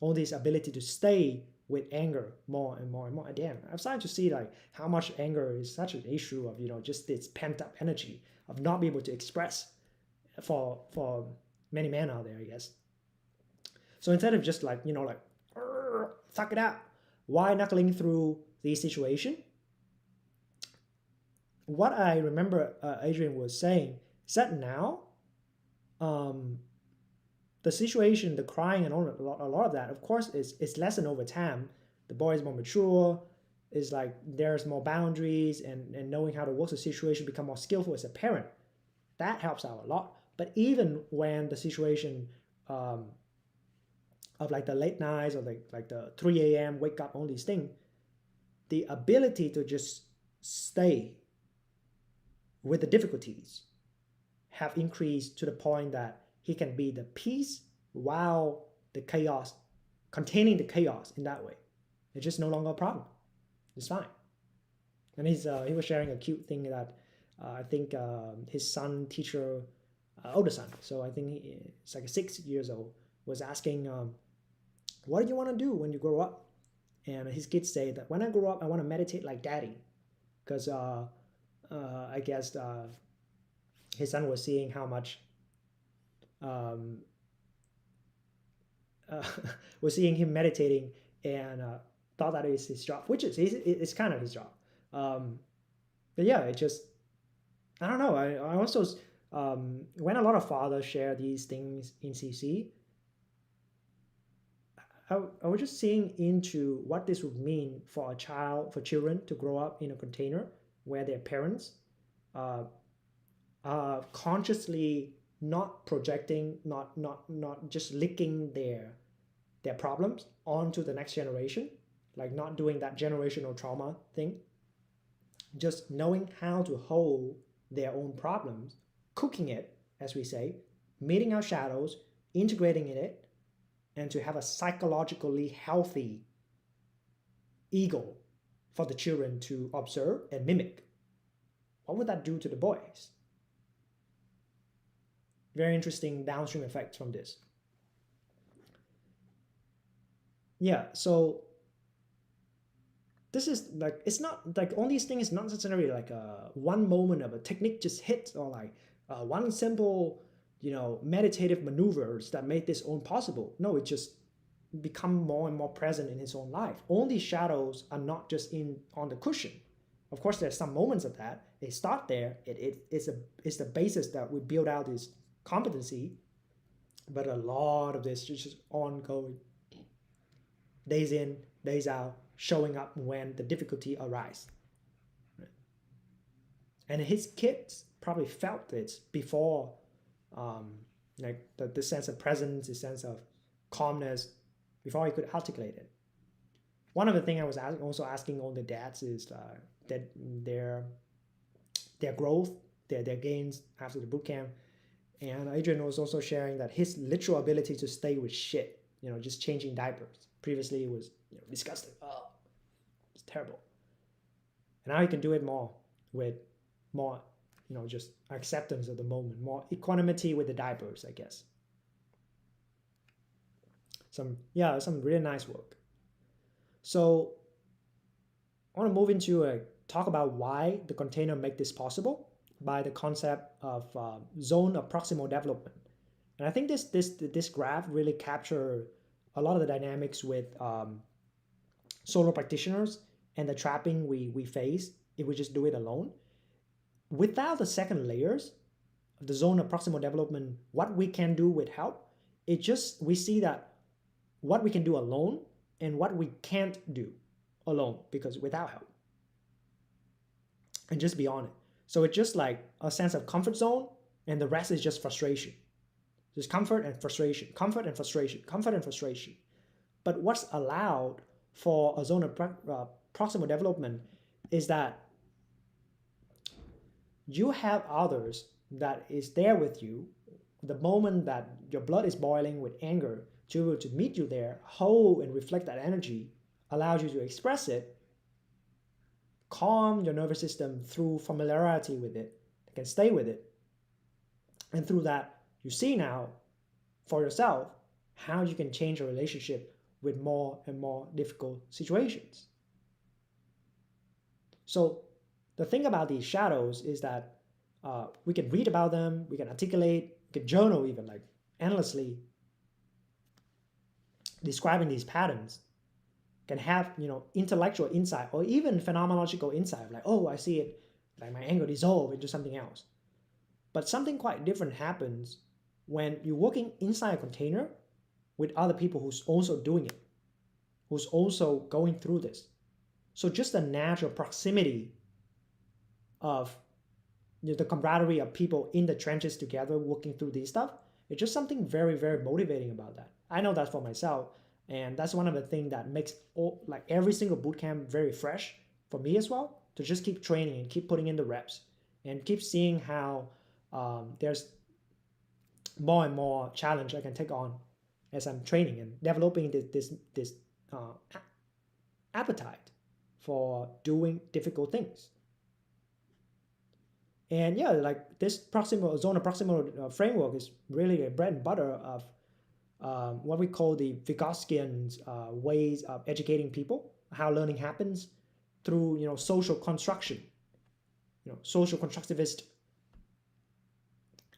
all this ability to stay with anger more and more and more. Again, I've started to see like how much anger is such an issue of just this pent up energy of not being able to express for many men out there, I guess. So instead of just like suck it out, why knuckling through the situation? What I remember Adrian was saying is that now the situation, the crying and a lot of that, of course, is lessened over time. The boy is more mature, is like there's more boundaries and knowing how to work the situation, become more skillful as a parent. That helps out a lot. But even when the situation of like the late nights or like the 3 a.m. wake up, all these things, the ability to just stay with the difficulties have increased to the point that he can be the peace while the chaos, containing the chaos in that way. It's just no longer a problem. It's fine. And he was sharing a cute thing that I think his son teacher, older son, so I think it's like 6 years old, was asking, what do you want to do when you grow up? And his kids say that when I grow up, I want to meditate like daddy. Because I guess his son was seeing how much um, uh, was seeing him meditating and thought that is his job, which is it's kind of his job. Um, but yeah, it just I don't know. I also when a lot of fathers share these things in CC, I was just seeing into what this would mean for children to grow up in a container where their parents uh, are consciously not projecting, not just licking their problems onto the next generation, like not doing that generational trauma thing, just knowing how to hold their own problems, cooking it, as we say, meeting our shadows, integrating in it, and to have a psychologically healthy ego for the children to observe and mimic. What would that do to the boys? Very interesting downstream effects from this. Yeah, so this is like, it's not like all these things, not necessarily like a one moment of a technique just hit, or like one simple, meditative maneuvers that made this all possible. No, it just become more and more present in his own life. All these shadows are not just on the cushion. Of course, there's some moments of that. They start there. It's the basis that we build out this competency, but a lot of this is just ongoing, days in, days out, showing up when the difficulty arises. And his kids probably felt it before, like the sense of presence, the sense of calmness, before he could articulate it. One of the things I was also asking all the dads is that their growth, their gains after the bootcamp. And Adrian was also sharing that his literal ability to stay with shit, just changing diapers. Previously it was disgusting. Oh, it's terrible. And now he can do it more with more, just acceptance of the moment, more equanimity with the diapers, I guess. Some really nice work. So I want to move into talk about why the container make this possible by the concept of zone of proximal development. And I think this graph really captures a lot of the dynamics with solo practitioners and the trapping we face if we just do it alone. Without the second layers of the zone of proximal development, what we can do with help, we see that what we can do alone and what we can't do alone because without help. And just beyond it. So it's just like a sense of comfort zone, and the rest is just frustration. Just comfort and frustration, comfort and frustration, comfort and frustration. But what's allowed for a zone of proximal development is that you have others that is there with you the moment that your blood is boiling with anger, to be able to meet you there, hold and reflect that energy, allows you to express it, calm your nervous system through familiarity with it, you can stay with it. And through that, you see now for yourself how you can change your relationship with more and more difficult situations. So the thing about these shadows is that we can read about them, we can articulate, we can journal even like endlessly describing these patterns, can have intellectual insight or even phenomenological insight, like, oh, I see it, like my anger dissolve into something else. But something quite different happens when you're working inside a container with other people who's also doing it, who's also going through this. So just the natural proximity of the camaraderie of people in the trenches together working through these stuff, it's just something very, very motivating about that. I know that for myself, and that's one of the things that makes every single bootcamp very fresh for me as well, to just keep training and keep putting in the reps and keep seeing how there's more and more challenge I can take on as I'm training and developing this appetite for doing difficult things. And yeah, like this zone of proximal framework is really a bread and butter of what we call the Vygotskian ways of educating people, how learning happens through social construction. social constructivist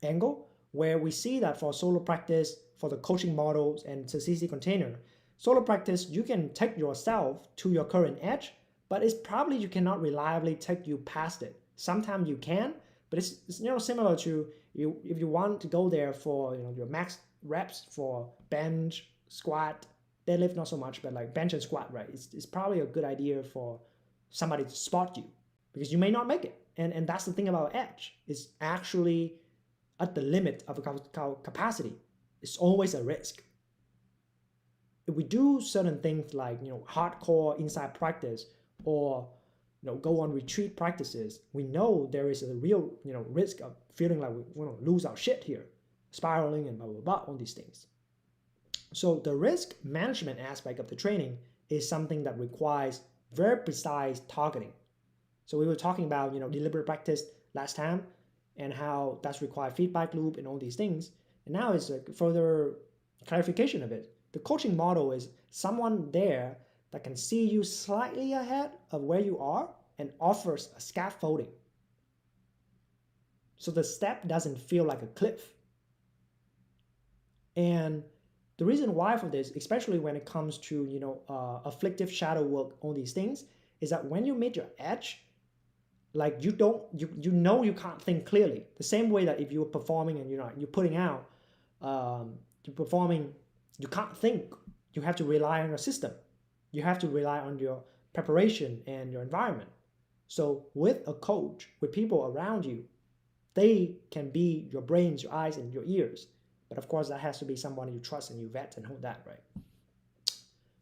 angle, where we see that for solo practice, for the coaching models and the CC container, solo practice, you can take yourself to your current edge, but it's probably you cannot reliably take you past it. Sometimes you can, but it's similar to if you want to go there for your max reps for bench, squat, deadlift, not so much, but like bench and squat, right? It's probably a good idea for somebody to spot you because you may not make it. And that's the thing about edge. It's actually at the limit of capacity. It's always a risk. If we do certain things like hardcore inside practice or go on retreat practices, we know there is a real risk of feeling like we want to lose our shit here, spiraling and blah blah blah, all these things. So the risk management aspect of the training is something that requires very precise targeting. So we were talking about deliberate practice last time and how that's required feedback loop and all these things. And now it's a further clarification of it. The coaching model is someone there that can see you slightly ahead of where you are and offers a scaffolding. So the step doesn't feel like a cliff. And the reason why for this, especially when it comes to afflictive shadow work, all these things, is that when you meet your edge, like you can't think clearly. The same way that if you're performing and you're putting out, you're performing, you can't think. You have to rely on your system. You have to rely on your preparation and your environment. So with a coach, with people around you, they can be your brains, your eyes, and your ears. But of course, that has to be someone you trust and you vet and hold that, right?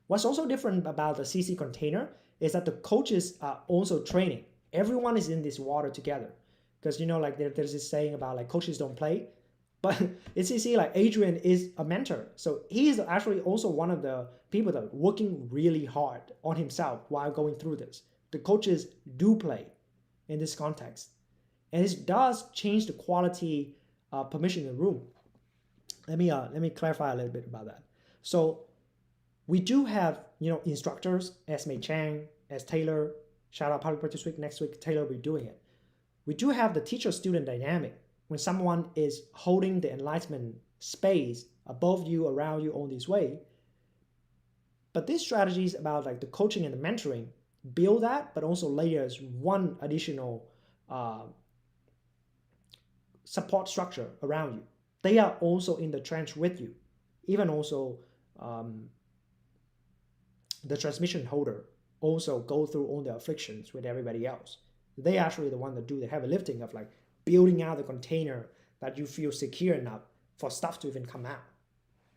What's also different about the CC container is that the coaches are also training. Everyone is in this water together. Because there's this saying about like coaches don't play. But it's CC, like Adrian is a mentor. So he's actually also one of the people that are working really hard on himself while going through this. The coaches do play in this context. And this does change the quality of permission in the room. Let me clarify a little bit about that. So we do have instructors as Mei Chang, as Taylor. Shout out Public Practice Week. Next week Taylor will be doing it. We do have the teacher-student dynamic when someone is holding the enlightenment space above you, around you, all this way. But these strategies about like the coaching and the mentoring build that, but also layers one additional support structure around you. They are also in the trench with you. Even also the transmission holder also go through all the afflictions with everybody else. They actually the one that do the heavy lifting of like building out the container that you feel secure enough for stuff to even come out.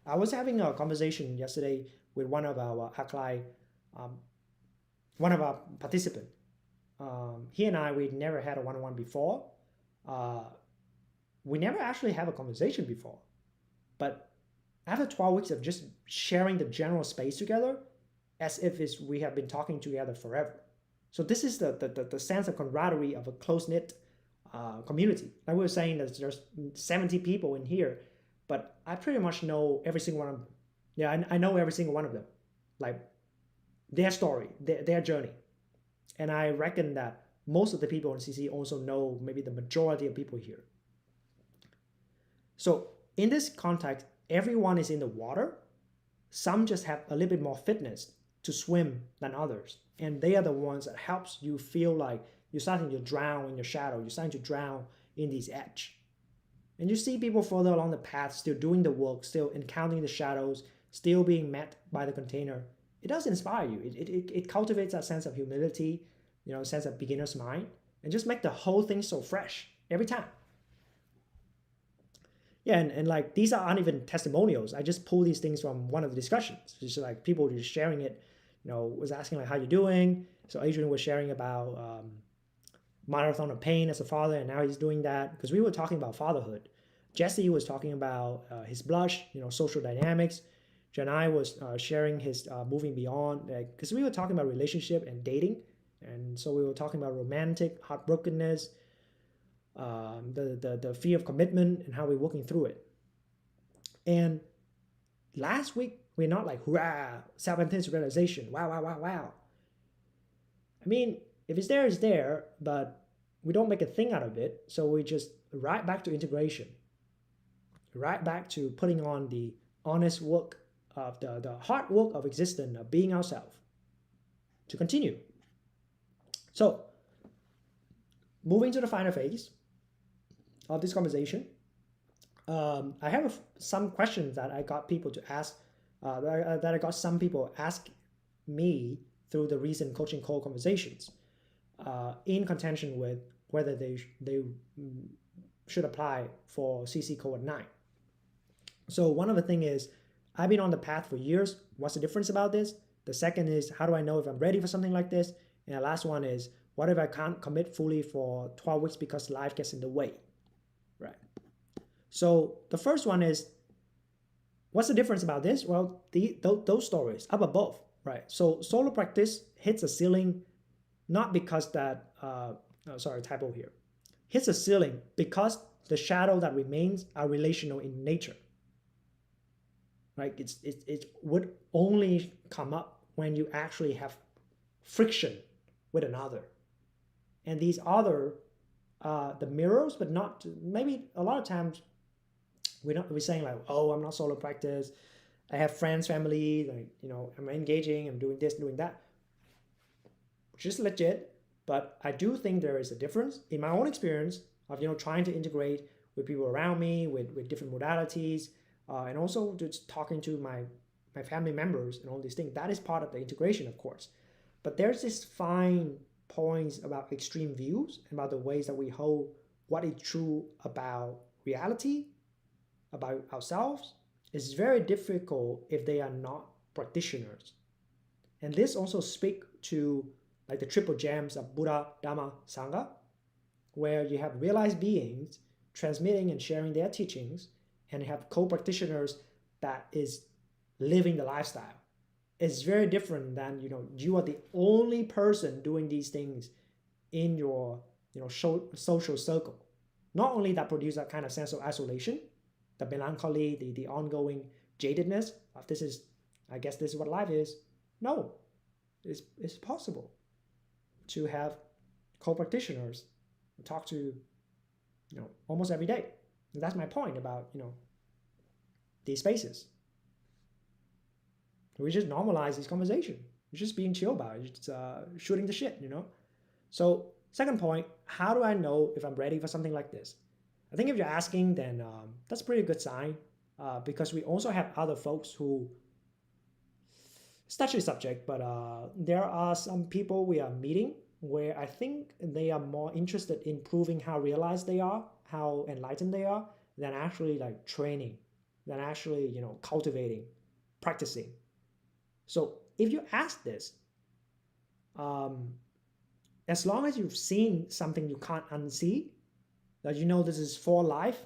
I was having a conversation yesterday with one of our Haklai, one of our participants. He and I, we never had a one-on-one before. We never actually have a conversation before. But after 12 weeks of just sharing the general space together, as if we have been talking together forever. So this is the sense of camaraderie of a close-knit community. Like we were saying, that there's 70 people in here, but I pretty much know every single one of them. Yeah, I know every single one of them. Like their story, their journey. And I reckon that most of the people in CC also know maybe the majority of people here. So in this context, everyone is in the water. Some just have a little bit more fitness to swim than others. And they are the ones that helps you feel like you're starting to drown in your shadow. You're starting to drown in this edge. And you see people further along the path still doing the work, still encountering the shadows, still being met by the container. It does inspire you. It cultivates that sense of humility, a sense of beginner's mind, and just make the whole thing so fresh every time. Yeah, and like these aren't even testimonials. I just pull these things from one of the discussions. It's just like people just sharing it, was asking like, how you doing? So Adrian was sharing about marathon of pain as a father, and now he's doing that because we were talking about fatherhood. Jesse was talking about his blush, social dynamics. Janaï was sharing his moving beyond, because we were talking about relationship and dating. And so we were talking about romantic heartbrokenness, the fear of commitment and how we're working through it. And last week, we're not like, hurrah, self-intense realization, wow. I mean, if it's there, it's there, but we don't make a thing out of it. So we just right back to integration, right back to putting on the honest work of the hard work of existence, of being ourselves, to continue. So moving to the final phase of this conversation, I have some questions that I got people to ask, that I got some people ask me through the recent coaching call conversations, in contention with whether they should apply for CC Cohort 9. So one of the things is, I've been on the path for years. What's the difference about this? The second is, how do I know if I'm ready for something like this? And the last one is, what if I can't commit fully for 12 weeks because life gets in the way, right? So the first one is, what's the difference about this? Well, those stories up above, right? So solo practice hits a ceiling, not because that, typo here, hits a ceiling because the shadow that remains are relational in nature, right? It would only come up when you actually have friction with another. And these other, the mirrors, but not, maybe a lot of times we're saying like, oh, I'm not solo practice. I have friends, family, like, I'm engaging, I'm doing this, doing that. Which is legit, but I do think there is a difference in my own experience of, trying to integrate with people around me, with different modalities, and also just talking to my family members and all these things. That is part of the integration, of course. But there's this fine points about extreme views, about the ways that we hold what is true about reality, about ourselves. It's very difficult if they are not practitioners. And this also speaks to like the triple gems of Buddha, Dhamma, Sangha, where you have realized beings transmitting and sharing their teachings, and have co-practitioners that is living the lifestyle. It's very different than, you are the only person doing these things in your, social circle. Not only that produce that kind of sense of isolation, the melancholy, the ongoing jadedness of I guess this is what life is. No, it's possible to have co-practitioners talk to, almost every day. And that's my point about, these spaces. We just normalize this conversation. We're just being chill about it, just shooting the shit, So second point, how do I know if I'm ready for something like this? I think if you're asking, then that's a pretty good sign, because we also have other folks who, it's touchy subject, but there are some people we are meeting where I think they are more interested in proving how realized they are, how enlightened they are, than actually like training, than actually, cultivating, practicing. So if you ask this, as long as you've seen something you can't unsee, that this is for life,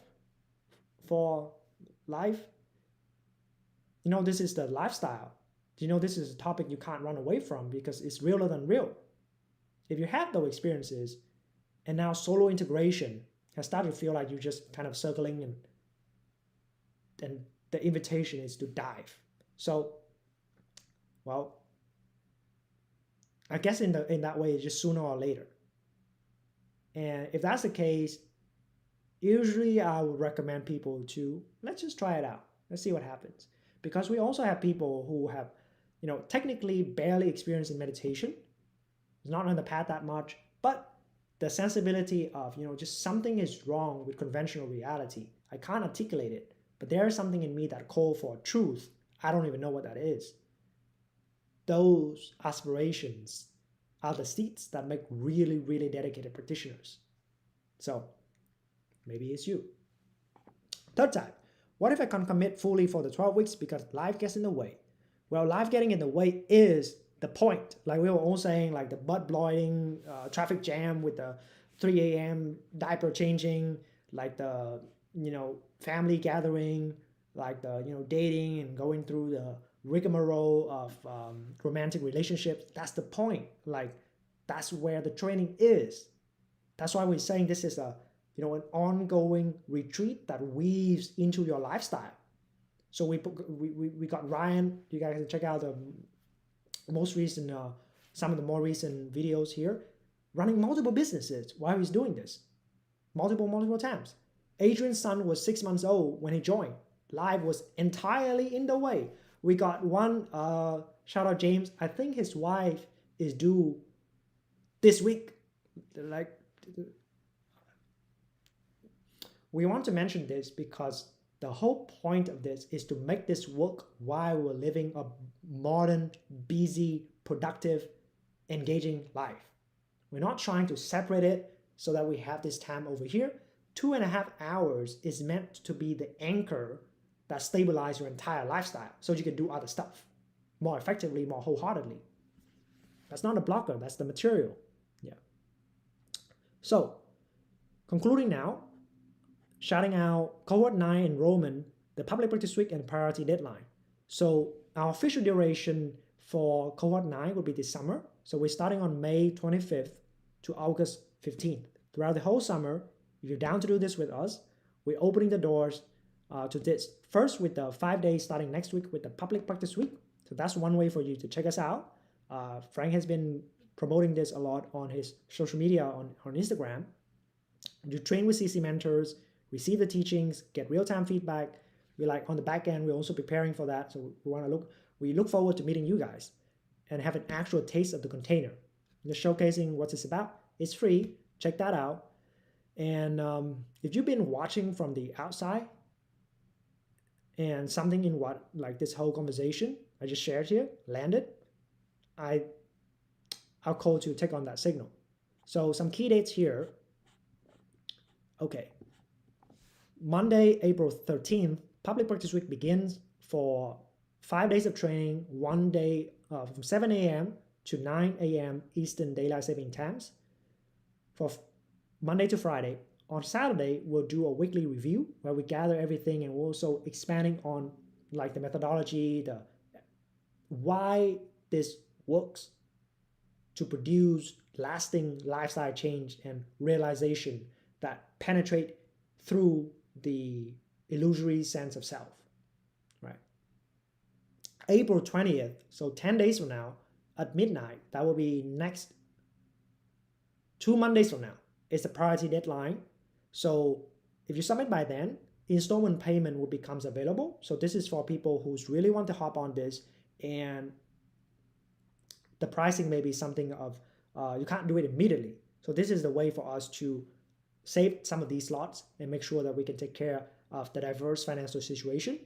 this is the lifestyle, this is a topic you can't run away from because it's realer than real. If you have those experiences, and now solo integration has started to feel like you're just kind of circling, and the invitation is to dive. So, well, I guess in that way, it's just sooner or later. And if that's the case, usually I would recommend people to, let's just try it out. Let's see what happens. Because we also have people who have, technically barely experienced in meditation, not on the path that much, but the sensibility of, just something is wrong with conventional reality. I can't articulate it, but there is something in me that calls for truth. I don't even know what that is. Those aspirations are the seeds that make really, really dedicated practitioners. So maybe it's you. Third type, what if I can't commit fully for the 12 weeks because life gets in the way? Well, life getting in the way is the point. Like we were all saying, like the butt blowing, traffic jam with the 3 a.m. diaper changing, like the, family gathering, like the, dating and going through the rigmarole of romantic relationships. That's the point. Like that's where the training is. That's why we're saying this is an ongoing retreat that weaves into your lifestyle. So we got Ryan. You guys can check out the most recent, some of the more recent videos here. running multiple businesses while he's doing this, multiple times. Adrian's son was 6 months old when he joined. Life was entirely in the way. We got one, shout out James, I think his wife is due this week. Like, we want to mention this because the whole point of this is to make this work while we're living a modern, busy, productive, engaging life. We're not trying to separate it so that we have this time over here. 2.5 hours is meant to be the anchor that stabilizes your entire lifestyle so you can do other stuff more effectively, more wholeheartedly. That's not a blocker, that's the material. Yeah. So, concluding now, shouting out cohort 9 enrollment, the public practice week, and priority deadline. So our official duration for cohort 9 will be this summer. So we're starting on May 25th to August 15th. Throughout the whole summer, if you're down to do this with us, we're opening the doors to this. First with the 5 days starting next week with the public practice week. So that's one way for you to check us out. Frank has been promoting this a lot on his social media, on Instagram. You train with CC mentors, receive the teachings, get real-time feedback. We're like on the back end, we're also preparing for that. So we look forward to meeting you guys and have an actual taste of the container. Just showcasing what it's about. It's free. Check that out. And if you've been watching from the outside and something in what, like this whole conversation I just shared here, landed, I'll call to take on that signal. So some key dates here. Okay. Monday, April 13th, public practice week begins for 5 days of training, 1 day from 7 a.m. to 9 a.m. Eastern Daylight Saving Times for Monday to Friday. On Saturday, we'll do a weekly review where we gather everything, and we're also expanding on like the methodology, the why this works to produce lasting lifestyle change and realization that penetrate through the illusory sense of self, right? April 20th, so 10 days from now at midnight, that will be next 2 Mondays from now, is the priority deadline. So if you submit by then, installment payment will becomes available. So this is for people who really want to hop on this, and the pricing may be something of, you can't do it immediately. So this is the way for us to save some of these slots and make sure that we can take care of the diverse financial situation.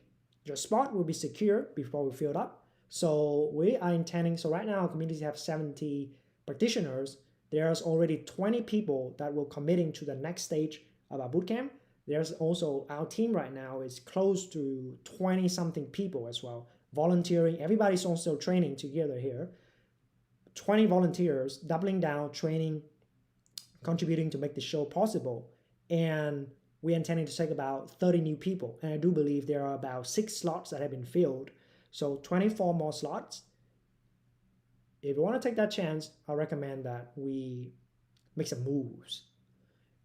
Your spot will be secure before we fill it up. So we are intending, so right now our community have 70 practitioners. There's already 20 people that will committing to the next stage of our bootcamp. There's also, our team right now is close to 20 something people as well, volunteering. Everybody's also training together here. 20 volunteers, doubling down, training, contributing to make the show possible. And we're intending to take about 30 new people. And I do believe there are about 6 slots that have been filled. So 24 more slots. If you want to take that chance, I recommend that we make some moves.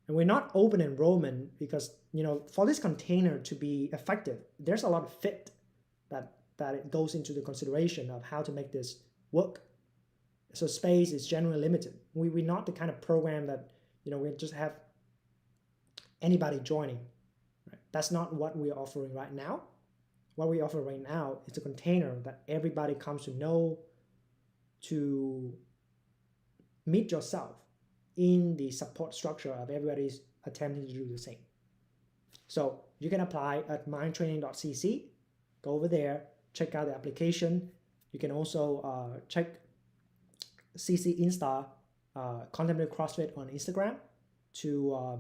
And we're not open enrollment because, you know, for this container to be effective, there's a lot of fit that it goes into the consideration of how to make this work. So space is generally limited. We're not the kind of program that, you know, we just have anybody joining. Right? That's not what we're offering right now. What we offer right now is a container that everybody comes to know, to meet yourself in the support structure of everybody's attempting to do the same. So you can apply at mindtraining.cc. Go over there, check out the application. You can also check CC Insta, Contemplative CrossFit on Instagram to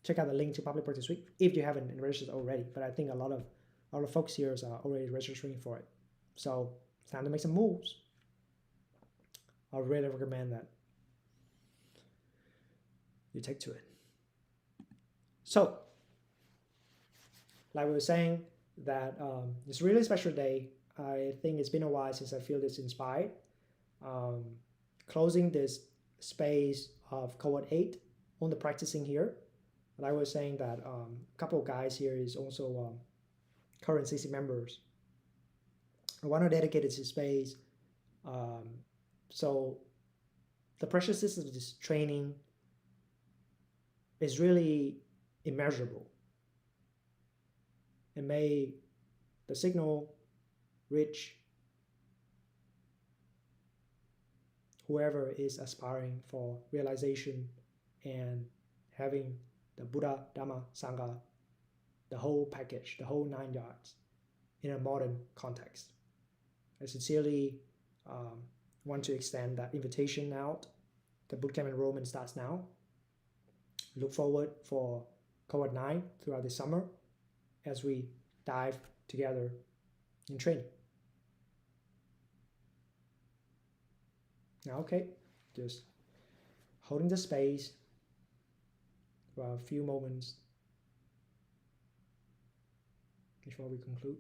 check out the link to Public Practice Week if you haven't registered already. But I think a lot of folks here are already registering for it. So it's time to make some moves. I really recommend that you take to it. So, like we were saying, that it's a really special day. I think it's been a while since I feel this inspired. Closing this space of cohort 8 on the practicing here. And I was saying that a couple of guys here is also current CC members. I want to dedicate this space. So the preciousness of this training is really immeasurable. And may the signal reach whoever is aspiring for realization and having the Buddha, Dhamma, Sangha, the whole package, the whole 9 yards in a modern context. I sincerely want to extend that invitation out. The bootcamp enrollment starts now. Look forward for cohort 9 throughout the summer as we dive together in training. Now, okay, just holding the space for a few moments before we conclude.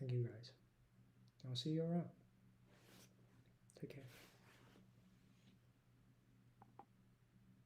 Thank you guys. I'll see you around. Take care.